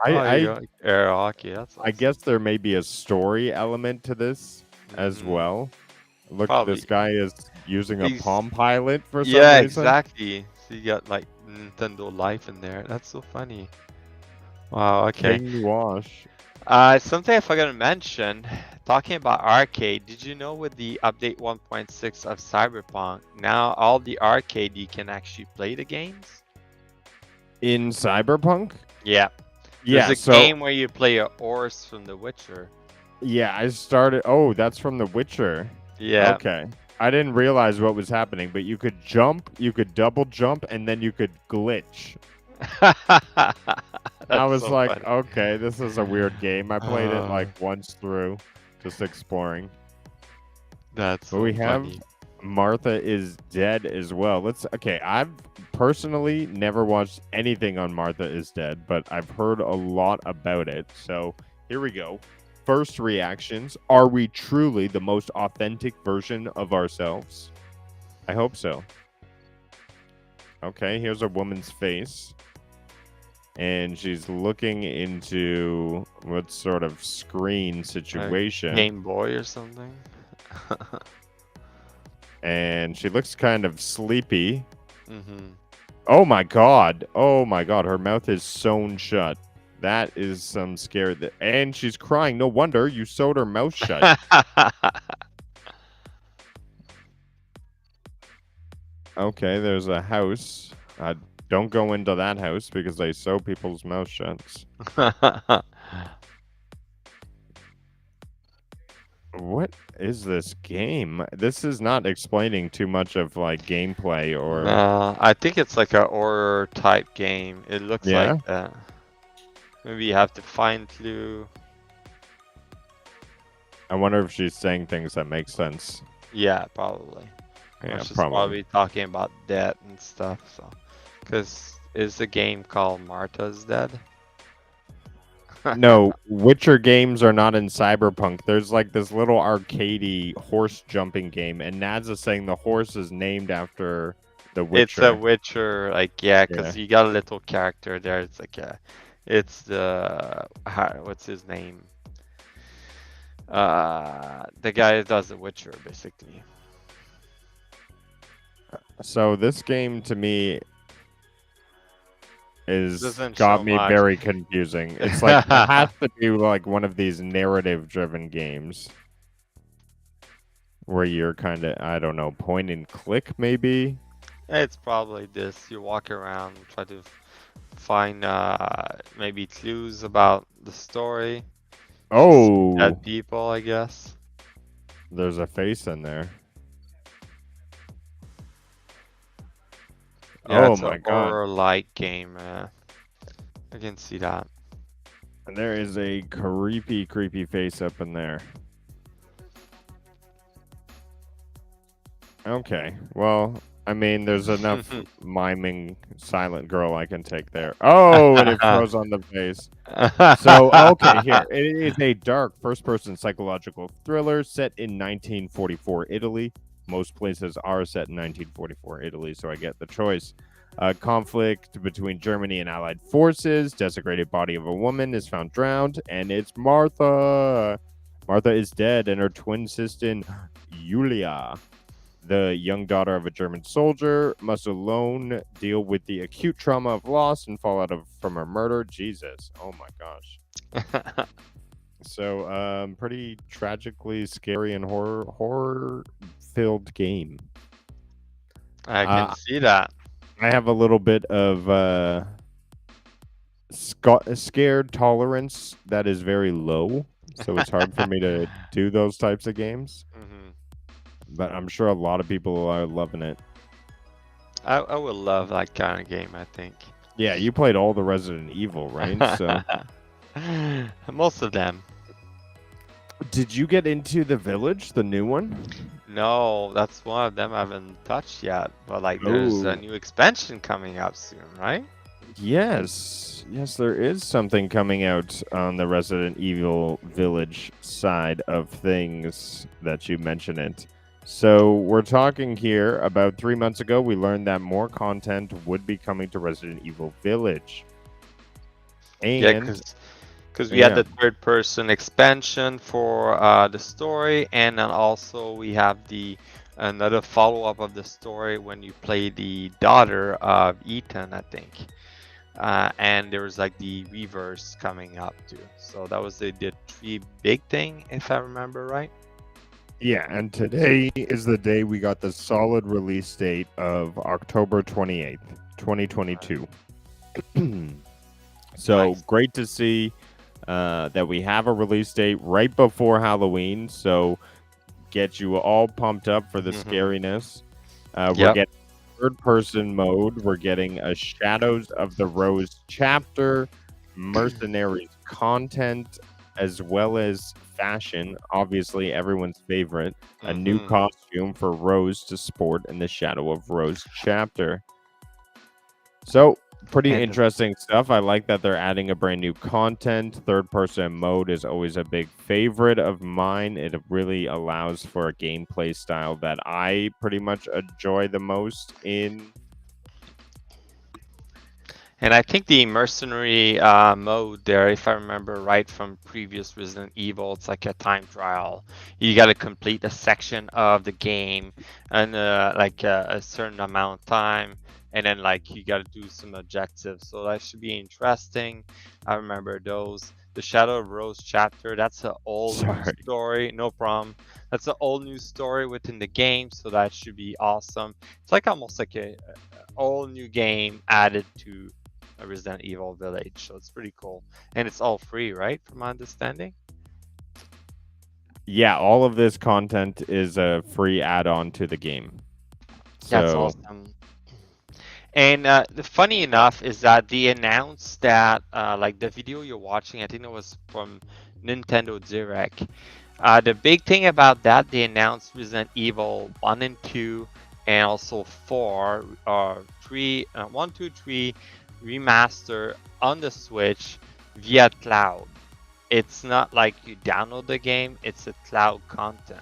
Oh, I you go. Air hockey. That's I guess there may be a story element to this as Mhm. well. Look, Probably. this guy is using a He's- Palm Pilot for some Yeah, reason. exactly. So you got like Nintendo Life in there. That's so funny. Wow, okay. King Wash. Something I forgot to mention, talking about arcade, did you know with the update 1.6 of Cyberpunk, now all the arcade you can actually play the games? In Cyberpunk? Yeah. Yeah, There's a so game where you play a horse from The Witcher. yeah, I started. Oh, that's from The Witcher. Yeah. Okay. I didn't realize what was happening, but you could jump, you could double jump, and then you could glitch. I was so like, funny. okay, this is a weird game. I played it like once through, just exploring. That's But so we have funny. Martha is Dead as well. I've personally never watched anything on Martha is Dead, but I've heard a lot about it. So here we go. First reactions. Are we truly the most authentic version of ourselves? I hope so. Okay, here's a woman's face. And she's looking into what sort of screen situation. Game Boy or something? And she looks kind of sleepy. Mm-hmm. Oh my god. Oh my god. Her mouth is sewn shut. That is some scary. And she's crying. No wonder you sewed her mouth shut. Okay, there's a house. Don't go into that house because they sew people's mouth shuts. What is this game? This is not explaining too much of like gameplay or No, I think it's like a horror type game. It looks yeah. like that. Maybe you have to find clue. I wonder if she's saying things that make sense. Yeah, probably. Yeah, She's probably. probably talking about debt and stuff. So, because is the game called Martha's Dead? No, Witcher games are not in Cyberpunk. There's like this little arcadey horse jumping game, and Nads is saying the horse is named after the Witcher. It's a Witcher, like yeah, because you got a little character there. It's like it's the what's his name? The guy that does the Witcher, basically. So this game to me Doesn't got show me much. very confusing. It's like it has to be like one of these narrative-driven games where you're kind of, I don't know, point and click maybe. It's probably this. You walk around, try to find maybe clues about the story. Oh, Dead people, I guess. there's a face in there. Yeah, Oh it's my a god. horror-like game. I can see that. And there is a creepy face up in there. Okay, well, I mean, there's enough miming silent girl I can take there. Oh, and it throws on the face. So, okay, here. It is a dark first-person psychological thriller set in 1944 Italy. Most places are set in 1944 Italy, so I get the choice. Conflict between Germany and Allied forces. Desecrated body of a woman is found drowned, and it's Martha. Martha is dead, and her twin sister, Julia, the young daughter of a German soldier, must alone deal with the acute trauma of loss and fallout from her murder. Jesus. Oh my gosh. So, pretty tragically scary and horror-filled game. I can see that. I have a little bit of scared tolerance that is very low, so it's hard for me to do those types of games. But I'm sure a lot of people are loving it. I would love that kind of game, I think. Yeah, you played all the Resident Evil, right? So most of them. did you get into The Village, the new one? No, that's one of them I haven't touched yet. But like, there's a new expansion coming up soon, right? Yes, there is something coming out on the Resident Evil Village side of things that you mention it. So we're talking here about 3 months ago, we learned that more content would be coming to Resident Evil Village. And yeah, because we had the third-person expansion for the story, and then also we have another follow-up of the story when you play the daughter of Ethan, I think. And there was like the reverse coming up too. So that was the three big thing, if I remember right. yeah, and today is the day we got the solid release date of October 28th, 2022. So Nice. great to see that we have a release date right before Halloween. So get you all pumped up for the scariness. We're getting third-person mode. We're getting a Shadows of the Rose chapter, Mercenaries content, as well as fashion, obviously everyone's favorite, a new costume for Rose to sport in the Shadow of Rose chapter. So, pretty interesting stuff. I like that they're adding a brand new content. Third-person mode is always a big favorite of mine. It really allows for a gameplay style that I pretty much enjoy the most in And I think the mercenary mode there, if I remember right from previous Resident Evil, it's like a time trial. You got to complete a section of the game and like a certain amount of time, and then like you got to do some objectives. So that should be interesting. I remember those. The Shadow of Rose chapter, that's an all new Sorry. story. No problem. That's an all new story within the game, so that should be awesome. It's like almost like a all new game added to a Resident Evil Village, so it's pretty cool. And it's all free, right? From my understanding. Yeah, all of this content is a free add-on to the game. That's So awesome. And the funny enough is that they announced that like the video you're watching, I think it was from Nintendo Direct. The big thing about that, they announced Resident Evil 1 and 2 and also 4 or 3, 1, 2, 3 remaster on the Switch via cloud. It's not like you download the game, it's a cloud content.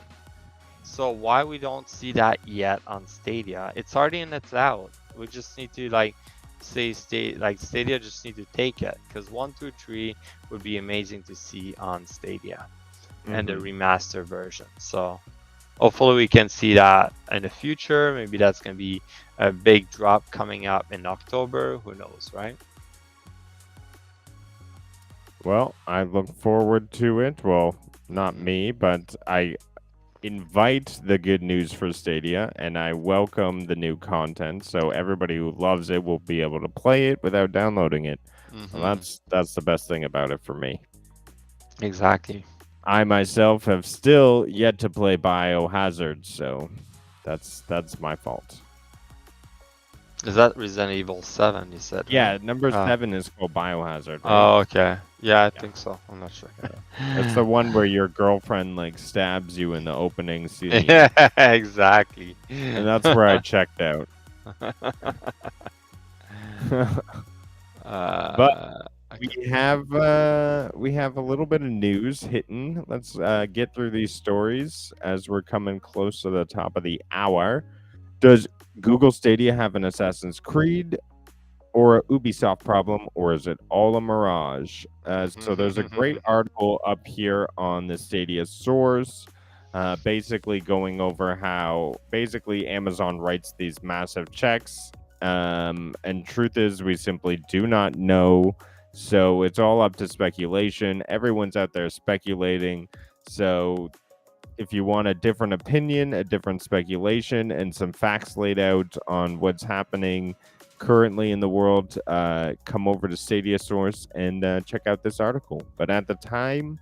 So why we don't see that yet on Stadia? It's already in the cloud. We just need to like say Stadia just need to take it, because 1, 2, 3 would be amazing to see on Stadia and the remaster version. So hopefully we can see that in the future. Maybe that's gonna be a big drop coming up in October. Who knows, right? well, I look forward to it. Well, not me, but I invite the good news for Stadia, and I welcome the new content. So everybody who loves it will be able to play it without downloading it. Mm-hmm. Well, that's the best thing about it for me. Exactly. I myself have still yet to play Biohazard, so that's my fault. Is that Resident Evil 7? You said. Yeah, right? number 7 is called Biohazard. Right? Oh, okay. Yeah, I think so. I'm not sure. It's the one where your girlfriend like stabs you in the opening scene. Yeah, exactly. And that's where I checked out. But we have a little bit of news hitting. Let's get through these stories as we're coming close to the top of the hour. Does Google Stadia have an Assassin's Creed or a Ubisoft problem, or is it all a mirage? So there's a great article up here on the Stadia source, basically going over how basically Amazon writes these massive checks, and truth is we simply do not know. So it's all up to speculation. Everyone's out there speculating. So if you want a different opinion, a different speculation, and some facts laid out on what's happening currently in the world, come over to Stadia Source and check out this article. But at the time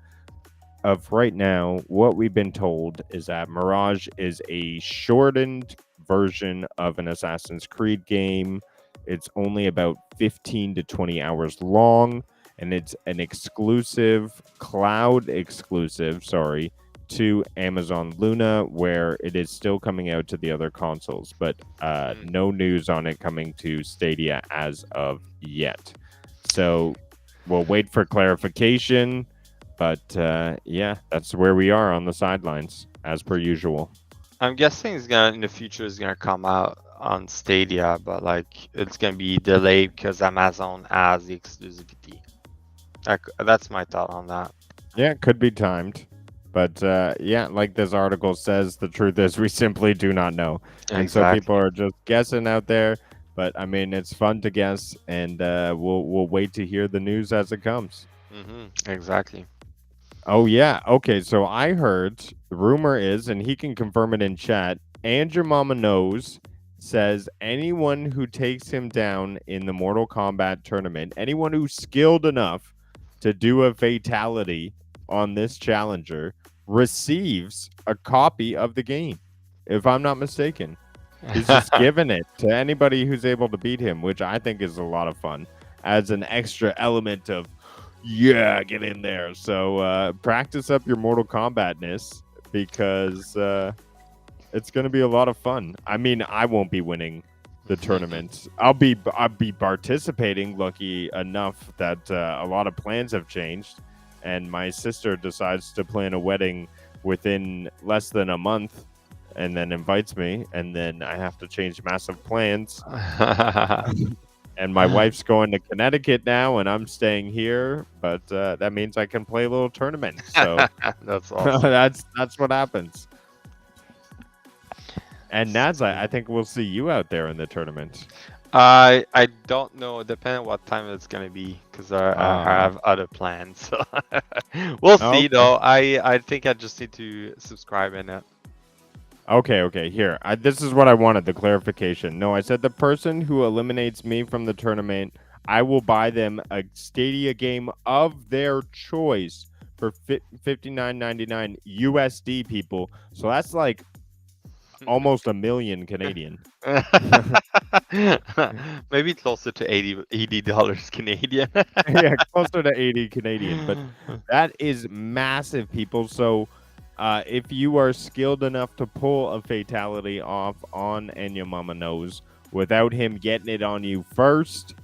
of right now, what we've been told is that Mirage is a shortened version of an Assassin's Creed game. It's only about 15 to 20 hours long, and it's an exclusive, cloud exclusive, to Amazon Luna, where it is still coming out to the other consoles, but no news on it coming to Stadia as of yet. So we'll wait for clarification, but yeah, that's where we are on the sidelines, as per usual. I'm guessing it's gonna in the future is gonna come out on Stadia, but like it's gonna be delayed because Amazon has the exclusivity. That's my thought on that. Yeah, it could be timed. But yeah, like this article says, the truth is we simply do not know. And so people are just guessing out there. But I mean, it's fun to guess, and we'll wait to hear the news as it comes. Exactly. Oh, yeah. Okay, so I heard, the rumor is, and he can confirm it in chat, and your mama knows, says anyone who takes him down in the Mortal Kombat tournament, anyone who's skilled enough to do a fatality on this challenger, receives a copy of the game, if I'm not mistaken. He's just giving it to anybody who's able to beat him, which I think is a lot of fun, adds an extra element of, yeah, get in there. So practice up your Mortal Kombat-ness, because it's going to be a lot of fun. I mean, I won't be winning the tournament. I'll be participating, lucky enough that a lot of plans have changed. And my sister decides to plan a wedding within less than a month and then invites me, and then I have to change massive plans. And my wife's going to Connecticut now, and I'm staying here. But that means I can play a little tournament. So That's awesome. that's what happens. And Nads, I think we'll see you out there in the tournament. I don't know, depending on what time it's gonna be, because I have other plans. So we'll see, Okay. though. I think I just need to subscribe in it. Okay. Here, this is what I wanted, the clarification. No, I said the person who eliminates me from the tournament, I will buy them a Stadia game of their choice for $59.99 USD, people. So that's like almost $1 million Canadian. Maybe closer to $80 Canadian. Yeah, closer to 80 Canadian. But that is massive, people. So if you are skilled enough to pull a fatality off on And Your Mama Knows without him getting it on you first,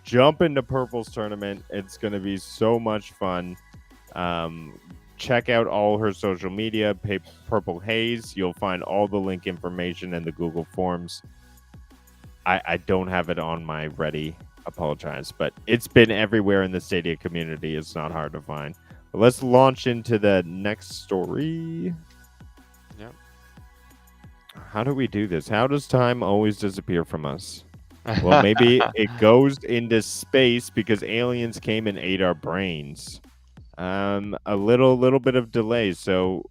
jump into Purple's tournament. It's going to be so much fun. Check out all her social media, Purple Haze. You'll find all the link information in the Google Forms. I don't have it on my ready. Apologize, but it's been everywhere in the Stadia community. It's not hard to find. But let's launch into the next story. Yep. How do we do this? How does time always disappear from us? Well, maybe it goes into space because aliens came and ate our brains. A little bit of delay. So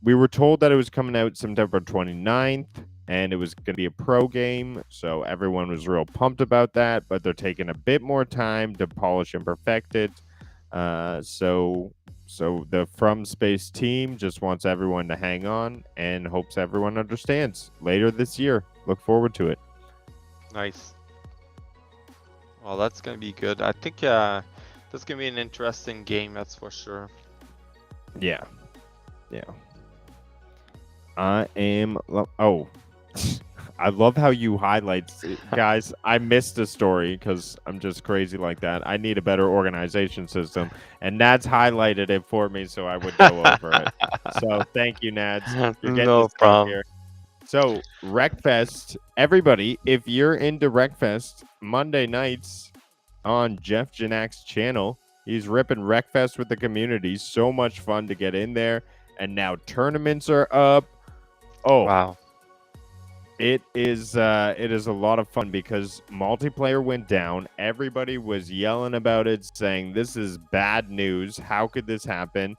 we were told that it was coming out September 29th. And it was going to be a pro game, so everyone was real pumped about that. But they're taking a bit more time to polish and perfect it. So the From Space team just wants everyone to hang on and hopes everyone understands later this year. Look forward to it. Nice. Well, that's gonna be good. I think that's gonna be an interesting game. That's for sure. Yeah. I am. Oh. I love how you highlight, guys. I missed a story because I'm just crazy like that. I need a better organization system, and Nads highlighted it for me so I would go over it. So thank you, Nads. You're getting No this done problem. here. So Wreckfest, everybody, if you're into Wreckfest, Monday nights on Jeff Janak's channel, he's ripping Wreckfest with the community. So much fun to get in there, and now tournaments are up. Oh Wow. It is a lot of fun because multiplayer went down. Everybody was yelling about it, saying this is bad news. How could this happen?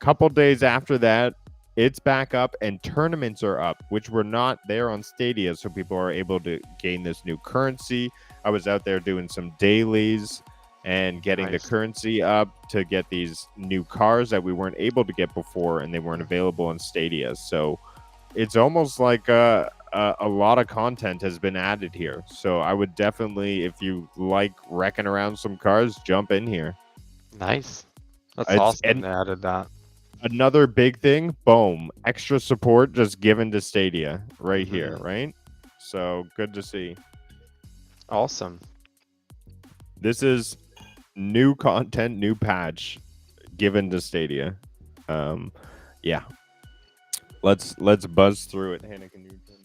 Couple days after that, it's back up and tournaments are up, which were not there on Stadia. So people are able to gain this new currency. I was out there doing some dailies and getting Nice. the currency up to get these new cars that we weren't able to get before, and they weren't available on Stadia. So it's almost like a lot of content has been added here. So I would definitely, if you like wrecking around some cars, jump in here. Nice. That's It's- awesome. and- They added that. Another big thing, boom, extra support just given to Stadia right Mm-hmm. here, right? So good to see. Awesome. This is new content, new patch given to Stadia. Yeah. Let's buzz through it. Hannah, can you turn this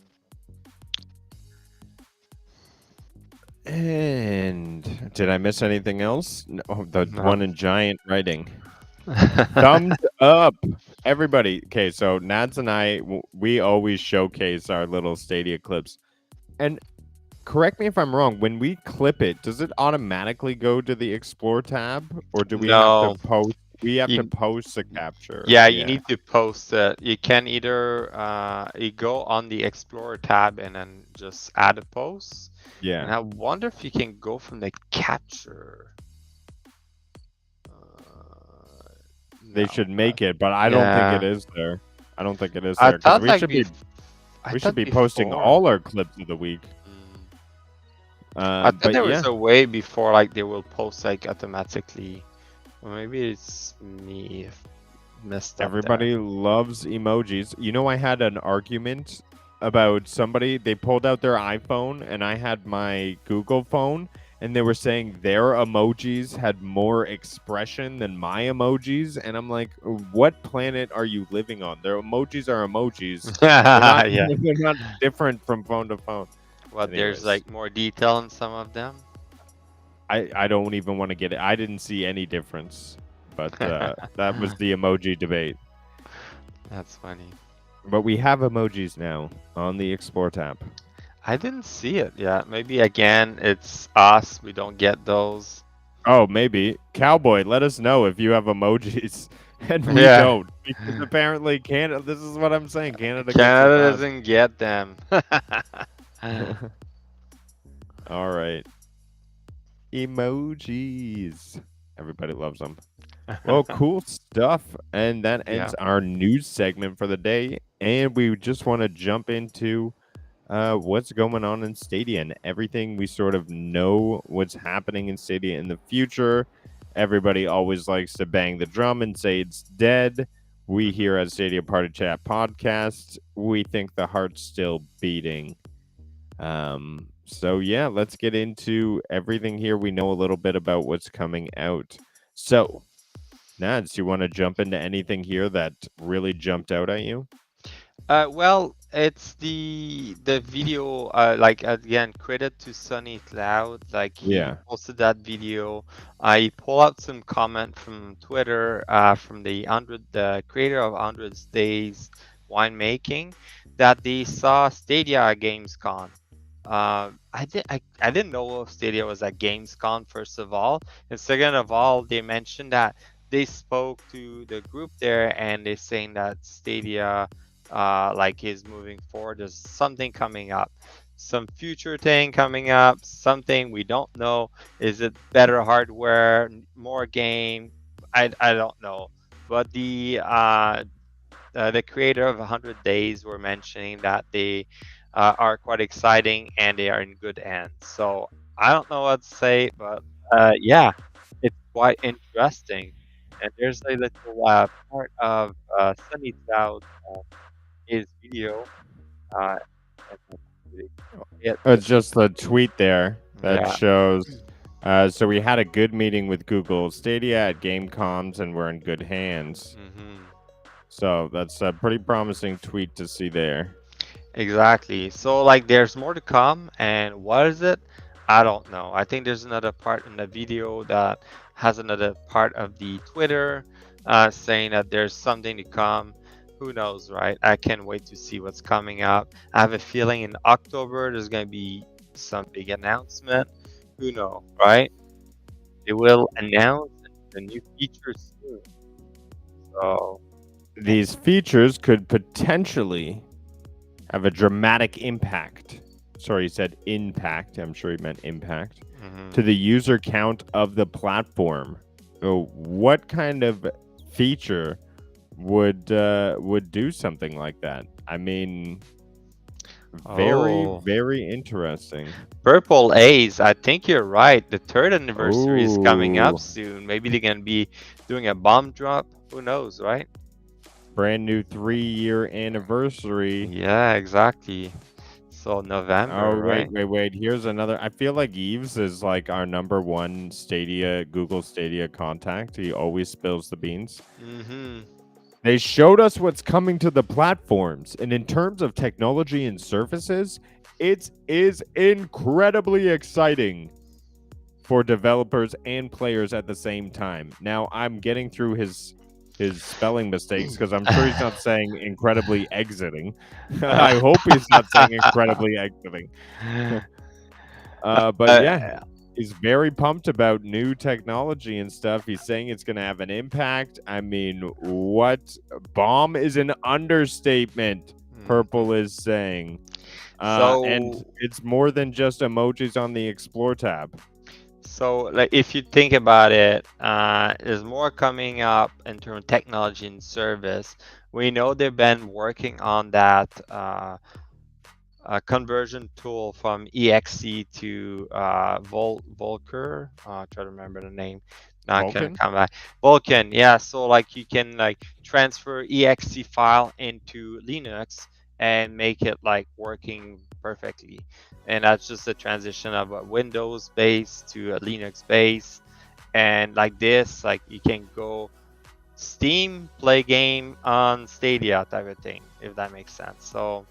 on? And did I miss anything else? No, the No. one in giant writing. Thumbs up, everybody. Okay, so Nads and I, we always showcase our little Stadia clips. And correct me if I'm wrong, when we clip it, does it automatically go to the Explore tab? Or do we No. have to post? We have You- to post the capture. Yeah, you need to post it. You can either you go on the Explorer tab and then just add a post. Yeah. And I wonder if you can go from the capture. They No, should make it, but I don't Yeah. think it is there. I don't think it is I there. 'Cause thought we like should be I we thought should be posting before. all our clips of the week. I thought But there yeah, was a way before, like they will post like automatically. Or maybe it's me messed up. everybody loves emojis. You know, I had an argument about somebody. They pulled out their iPhone, and I had my Google phone, and they were saying their emojis had more expression than my emojis, and I'm like, what planet are you living on? Their emojis are emojis. there. They're not, Yeah. they're not different from phone to phone. What, there's Anyways, like more detail in some of them? I don't even want to get it. I didn't see any difference, but that was the emoji debate. That's funny. But we have emojis now on the Explore tab. I didn't see it yet. Maybe again, it's us. We don't get those. Oh, maybe. Cowboy, let us know if you have emojis and we Yeah. don't. Because apparently Canada, this is what I'm saying, Canada gets Canada it doesn't get them. fast. All right. Emojis. Everybody loves them. Well, cool stuff. And that ends our news segment for the day. And we just want to jump into what's going on in Stadia and everything. We sort of know what's happening in Stadia in the future. Everybody always likes to bang the drum and say it's dead. We here at Stadia Party Chat Podcast, we think the heart's still beating. So yeah, let's get into everything here. We know a little bit about what's coming out. So, Nads, you want to jump into anything here that really jumped out at you? Well, it's the video. Like again, credit to Sunny Cloud. Like he posted that video. I pull out some comment from Twitter. From the creator of 100 Days Winemaking, that they saw Stadia at Gamescom. I didn't know Stadia was at Gamescom, first of all, and second of all, they mentioned that they spoke to the group there and they're saying that Stadia like is moving forward. There's something coming up, some future thing coming up, something we don't know. Is it better hardware, more game? I don't know, but the creator of 100 Days were mentioning that they are quite exciting and they are in good hands. So I don't know what to say, but yeah, it's quite interesting. And there's a little part of Sunny Cloud his video. Uh, It's just the tweet there that yeah. shows. So we had a good meeting with Google Stadia at GameComs, and we're in good hands. So that's a pretty promising tweet to see there. Exactly. So like there's more to come, and what is it? I don't know. I think there's another part in the video that has another part of the Twitter saying that there's something to come. Who knows, right? I can't wait to see what's coming up. I have a feeling in October there's going to be some big announcement. Who knows, right? They will announce the new features soon. So these features could potentially have a dramatic impact. Sorry, he said impact. I'm sure he meant impact to the user count of the platform. So what kind of feature would do something like that? I mean, very interesting. Purple A's, I think you're right. The third anniversary is coming up soon. Maybe they're gonna be doing a bomb drop. Who knows, right? Brand new 3-year anniversary. Yeah, exactly. So November. Oh, right? wait. Here's another. I feel like Yves is like our #1 Google Stadia contact. He always spills the beans. They showed us what's coming to the platforms, and in terms of technology and services, it is incredibly exciting for developers and players at the same time. Now, I'm getting through his spelling mistakes because I'm sure he's not saying incredibly exiting. I hope he's not saying incredibly exiting. But yeah, he's very pumped about new technology and stuff. He's saying it's going to have an impact. I mean, what? Bomb is an understatement, Purple is saying. And it's more than just emojis on the Explore tab. So, like, if you think about it, there's more coming up in terms of technology and service. We know they've been working on that conversion tool from EXE to Volker. Try to remember the name. Now I can't come back. Vulkan, yeah. So like you can like transfer EXE file into Linux and make it like working perfectly. And that's just a transition of a Windows base to a Linux base. And like this, like you can go Steam, play game on Stadia type of thing, if that makes sense. So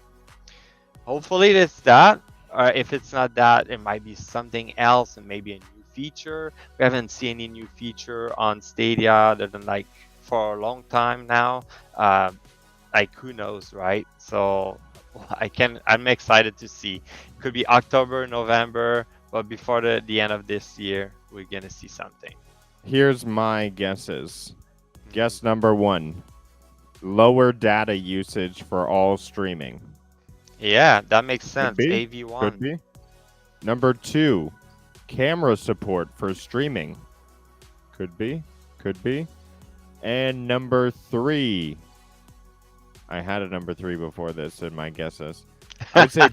hopefully it's that. if it's not that, it might be something else and maybe a new feature. We haven't seen any new feature on Stadia other than like for a long time now. Like who knows, right? So I'm excited to see. Could be October, November, but before the end of this year, we're gonna see something. Here's my guesses. Guess Mm-hmm. number 1: lower data usage for all streaming. Yeah, that makes Could sense. be. Could AV1. be. Number 2: camera support for streaming. Could be. Could be. And number 3: I had a number 3 before this in my guesses. I would say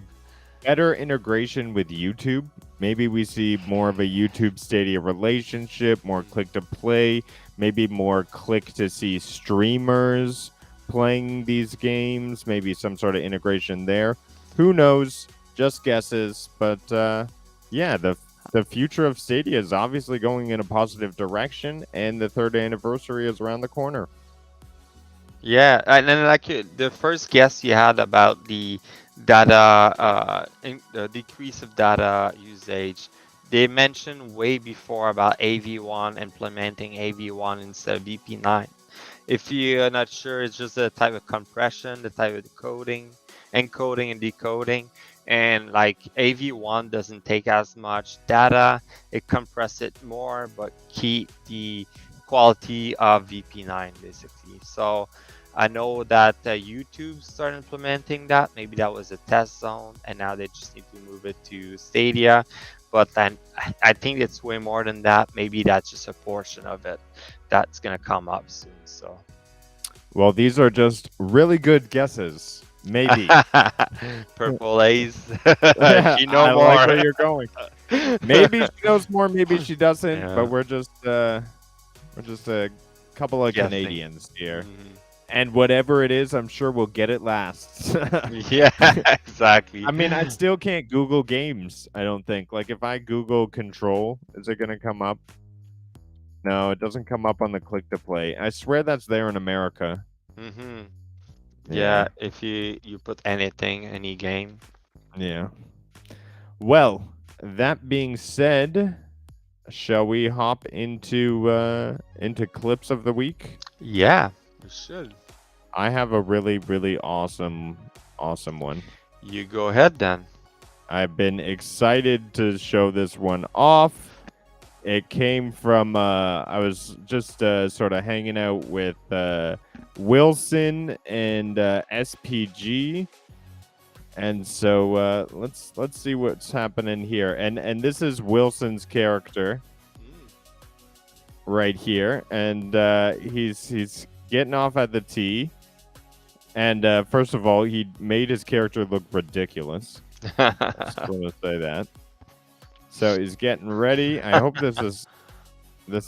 better integration with YouTube. Maybe we see more of a YouTube Stadia relationship, more click to play, maybe more click to see streamers playing these games, maybe some sort of integration there. Who knows? Just guesses. But yeah, the future of Stadia is obviously going in a positive direction, and the 3rd anniversary is around the corner. Yeah, and then like the first guess you had about the data, the decrease of data usage, they mentioned way before about AV1 implementing AV1 instead of VP9. If you're not sure, it's just the type of compression, the type of encoding and decoding, and like AV1 doesn't take as much data, it compresses it more, but keep the quality of VP9 basically. So I know that YouTube started implementing that. Maybe that was a test zone, and now they just need to move it to Stadia. But then I think it's way more than that. Maybe that's just a portion of it that's gonna come up soon. So, Well, these are just really good guesses. Maybe. Purple A's. She know I more. like where you're going. Maybe she knows more, maybe she doesn't, Yeah. but we're just a couple of Guessing. Canadians here. Mhm. And whatever it is, I'm sure we'll get it last. Yeah, exactly. I mean, I still can't Google games, I don't think. Like, if I Google Control, is it going to come up? No, it doesn't come up on the click to play. I swear that's there in America. Mm-hmm. Yeah. Yeah, if you put anything, any game. Yeah. Well, that being said, shall we hop into clips of the week? Yeah, we should. I have a really, really awesome one. You go ahead then. I've been excited to show this one off. It came from I was just sort of hanging out with Wilson and SPG, and so let's see what's happening here. And this is Wilson's character right here, and he's getting off at the tee. And first of all, he made his character look ridiculous. I just want to say that. So he's getting ready. I hope this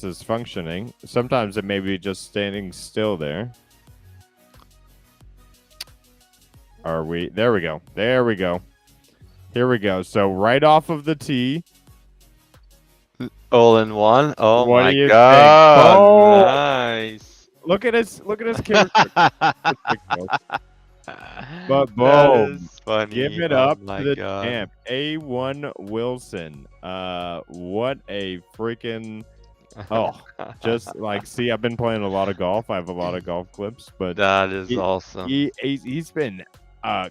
is functioning. Sometimes it may be just standing still there. Are we? There we go. There we go. Here we go. So right off of the tee. All in one. Oh What my do you god! think? Oh! Nice. Look at his character. But That boom. is funny. Give it Oh up my to the god. champ, A1 Wilson. What a freaking just like, see, I've been playing a lot of golf. I have a lot of golf clips, but That is awesome. he's been a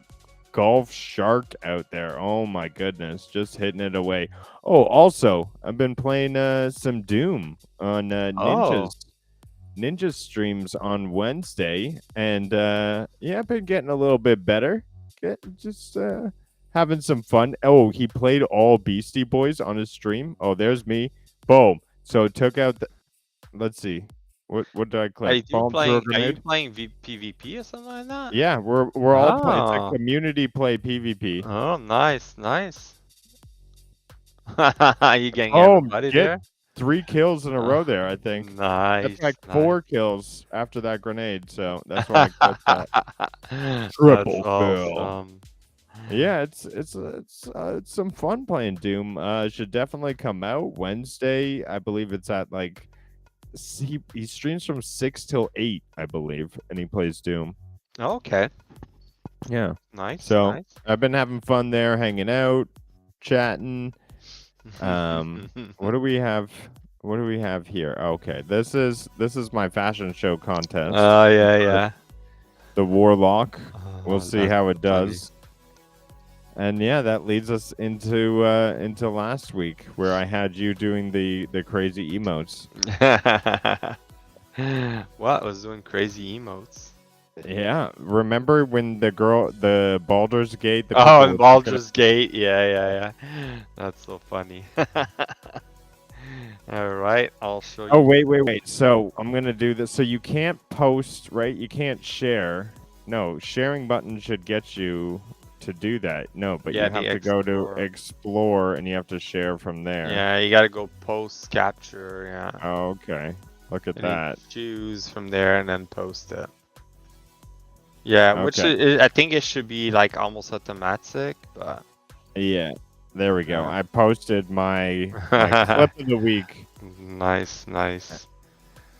golf shark out there. Oh my goodness, just hitting it away. Oh, also, I've been playing some Doom on Ninja's streams on Wednesday, and yeah, I've been getting a little bit better. Just having some fun. Oh, he played all Beastie Boys on his stream. Oh, there's me. Boom. So took out the. Let's see. What did I click? Are you Bomb through a playing grenade? PvP or something like that? Yeah, we're all playing. It's Oh. a community play PvP. Oh, nice. You getting Oh, everybody get there? 3 kills in a row there, I think. Nice. That's like nice. 4 kills after that grenade, so that's why I clicked that. Triple Triple kill. Yeah, it's some fun playing Doom. Should definitely come out Wednesday. I believe it's at like he streams from 6 till 8, I believe, and he plays Doom. Okay. Yeah. Nice. So nice. I've been having fun there, hanging out. chatting. What do we have? What do we have here? Okay, this is my fashion show contest. Oh yeah. The Warlock. We'll Oh, see that's how it so funny. does. And yeah, that leads us into last week where I had you doing the crazy emotes. What, I was doing crazy emotes? Yeah, remember when the Baldur's Gate, the Oh, people and were Baldur's Gate. Yeah. That's so funny. All right, I'll show you. Oh, wait. So I'm gonna do this. So you can't post, right? You can't share. No, sharing button should get you to do that. No, but Yeah, you the have to go to Explore. explore and you have to share from there. Yeah, you gotta go post capture. Yeah. Oh, okay. Look at And you that. choose from there and then post it. Yeah, which Okay. I think it should be like almost automatic, but Yeah. There we go. Yeah. I posted my clip of the week. Nice.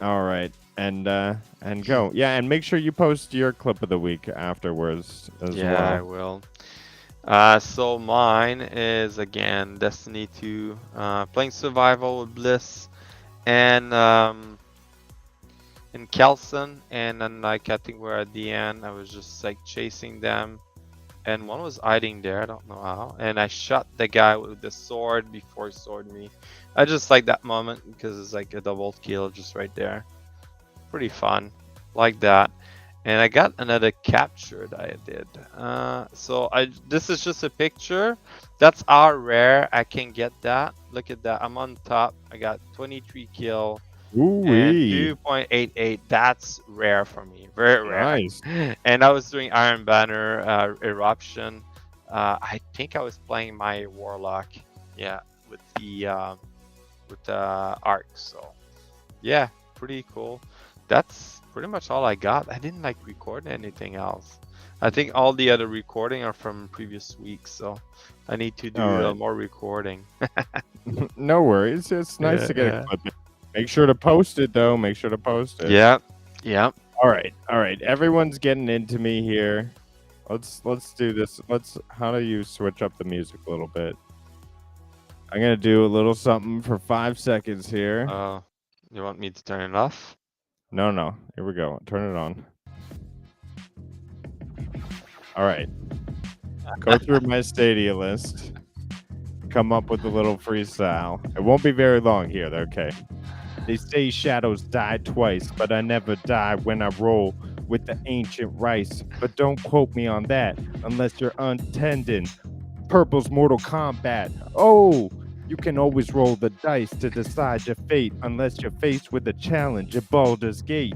All right. And go. Yeah, and make sure you post your clip of the week afterwards as Yeah, I well. will. So mine is again Destiny 2, playing survival with Bliss and in Kelson, and then like I think we're at the end. I was just like chasing them, and one was hiding there. I don't know how, and I shot the guy with the sword before he sword me. I just like that moment because it's like a double kill just right there. Pretty fun, like that. And I got another capture that I did. So this is just a picture. That's how rare I can get that. Look at that. I'm on top. I got 23 kill. And Ooh-wee. 2.88, that's rare for me, very rare. Nice. And I was doing Iron Banner Eruption. I think I was playing my Warlock, yeah, with the arc. So yeah, pretty cool. That's pretty much all I got. I didn't like record anything else. I think all the other recording are from previous weeks, so I need to do All right. more recording. No worries. It's nice to get a clip. Make sure to post it though. Make sure to post it. Yeah. All right. Everyone's getting into me here. Let's do this. How do you switch up the music a little bit? I'm gonna do a little something for 5 seconds here. Oh, you want me to turn it off? No. Here we go. Turn it on. All right. Go through my Stadia list. Come up with a little freestyle. It won't be very long here. Okay. They say shadows die twice, but I never die when I roll with the ancient rice. But don't quote me on that unless you're untending. Purple's Mortal Kombat. Oh, you can always roll the dice to decide your fate unless you're faced with a challenge at Baldur's Gate.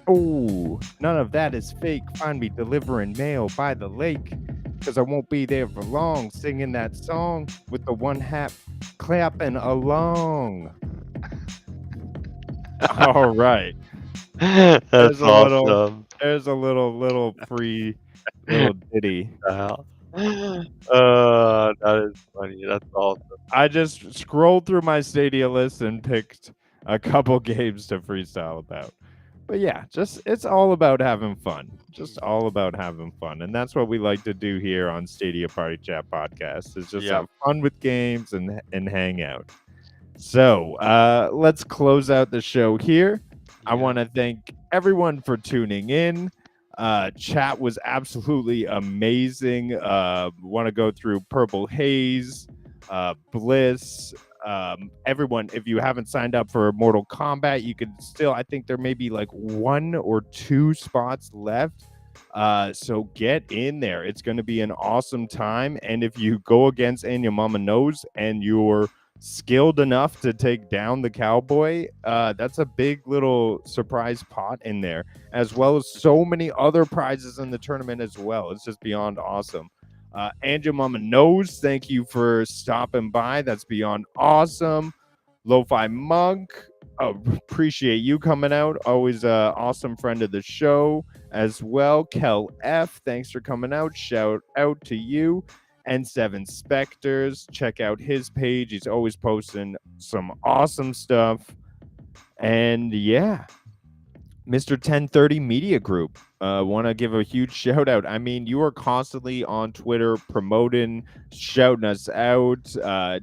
Oh, none of that is fake. Find me delivering mail by the lake. Because I won't be there for long singing that song with the one hat clapping along. All right. That's awesome. There's a little free little ditty. That is funny. That's awesome. I just scrolled through my Stadia list and picked a couple games to freestyle about. But yeah, it's all about having fun. Just all about having fun. And that's what we like to do here on Stadia Party Chat Podcast, is just have fun with games and hang out. So let's close out the show here. I want to thank everyone for tuning in. Chat was absolutely amazing. Want to go through Purple Haze, Bliss, everyone. If you haven't signed up for Mortal Kombat, you can still, I think there may be like 1 or 2 spots left. So get in there. It's going to be an awesome time. And if you go against And Your Mama Knows and you're skilled enough to take down the cowboy, that's a big little surprise pot in there, as well as so many other prizes in the tournament as well. It's just beyond awesome. And Your Mama Knows, thank you for stopping by. That's beyond awesome. Lo-Fi Monk, appreciate you coming out. Always a awesome friend of the show as well. Kel F, thanks for coming out. Shout out to you. And Seven Specters, check out his page. He's always posting some awesome stuff. And yeah, Mr. 1030 Media Group. Want to give a huge shout out. I mean, you are constantly on Twitter promoting, shouting us out,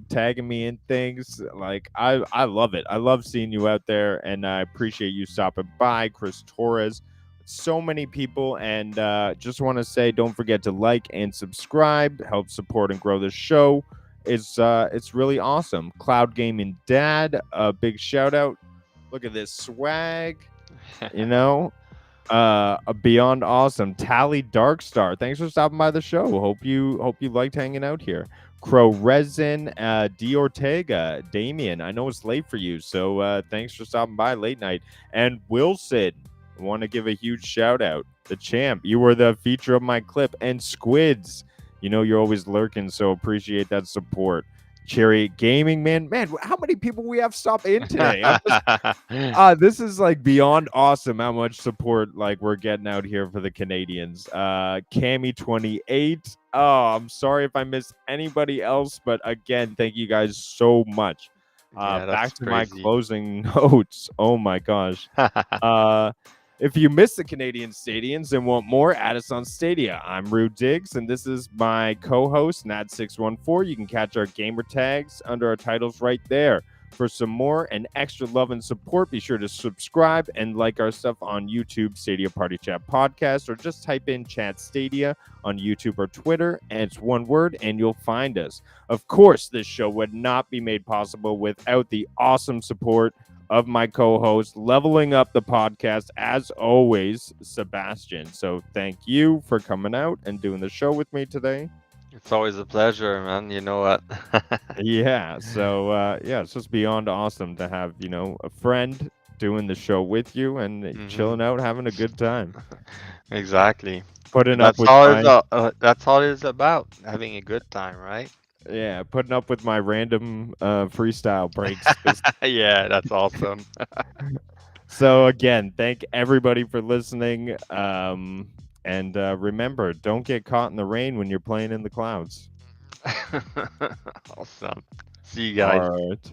tagging me in things. Like, I love it. I love seeing you out there, and I appreciate you stopping by. Chris Torres, so many people, and just want to say, don't forget to like and subscribe. Help support and grow the show. It's really awesome. Cloud Gaming Dad, a big shout out. Look at this swag. You know, beyond awesome. Tally Darkstar, thanks for stopping by the show. Hope you liked hanging out here. Crow Resin, D Ortega, Damien, I know it's late for you, so thanks for stopping by late night. And Wilson, I want to give a huge shout out. The champ, you were the feature of my clip. And Squids, you know you're always lurking, so appreciate that support. Cherry Gaming, man, how many people we have stop in today? This is like beyond awesome how much support like we're getting out here for the Canadians. Cami 28. Oh, I'm sorry if I missed anybody else, but again, thank you guys so much. Yeah, Back that's to my crazy. closing notes. Oh my gosh. If you missed the Canadian Stadiums and want more, add us on Stadia. I'm Rudiggz, and this is my co-host, Nads614. You can catch our gamer tags under our titles right there. For some more and extra love and support, be sure to subscribe and like our stuff on YouTube, Stadia Party Chat Podcast, or just type in Chat Stadia on YouTube or Twitter, and it's one word, and you'll find us. Of course, this show would not be made possible without the awesome support of my co-host, leveling up the podcast as always, Sebastian. So thank you for coming out and doing the show with me today. It's always a pleasure, man. You know what? Yeah. So it's just beyond awesome to have, a friend doing the show with you and chilling out, having a good time. Exactly. Putting That's up with all that's all it's about, having a good time, right? putting up with my random freestyle breaks. Yeah, that's awesome. So again, thank everybody for listening. And remember, don't get caught in the rain when you're playing in the clouds. Awesome. See you guys. All right.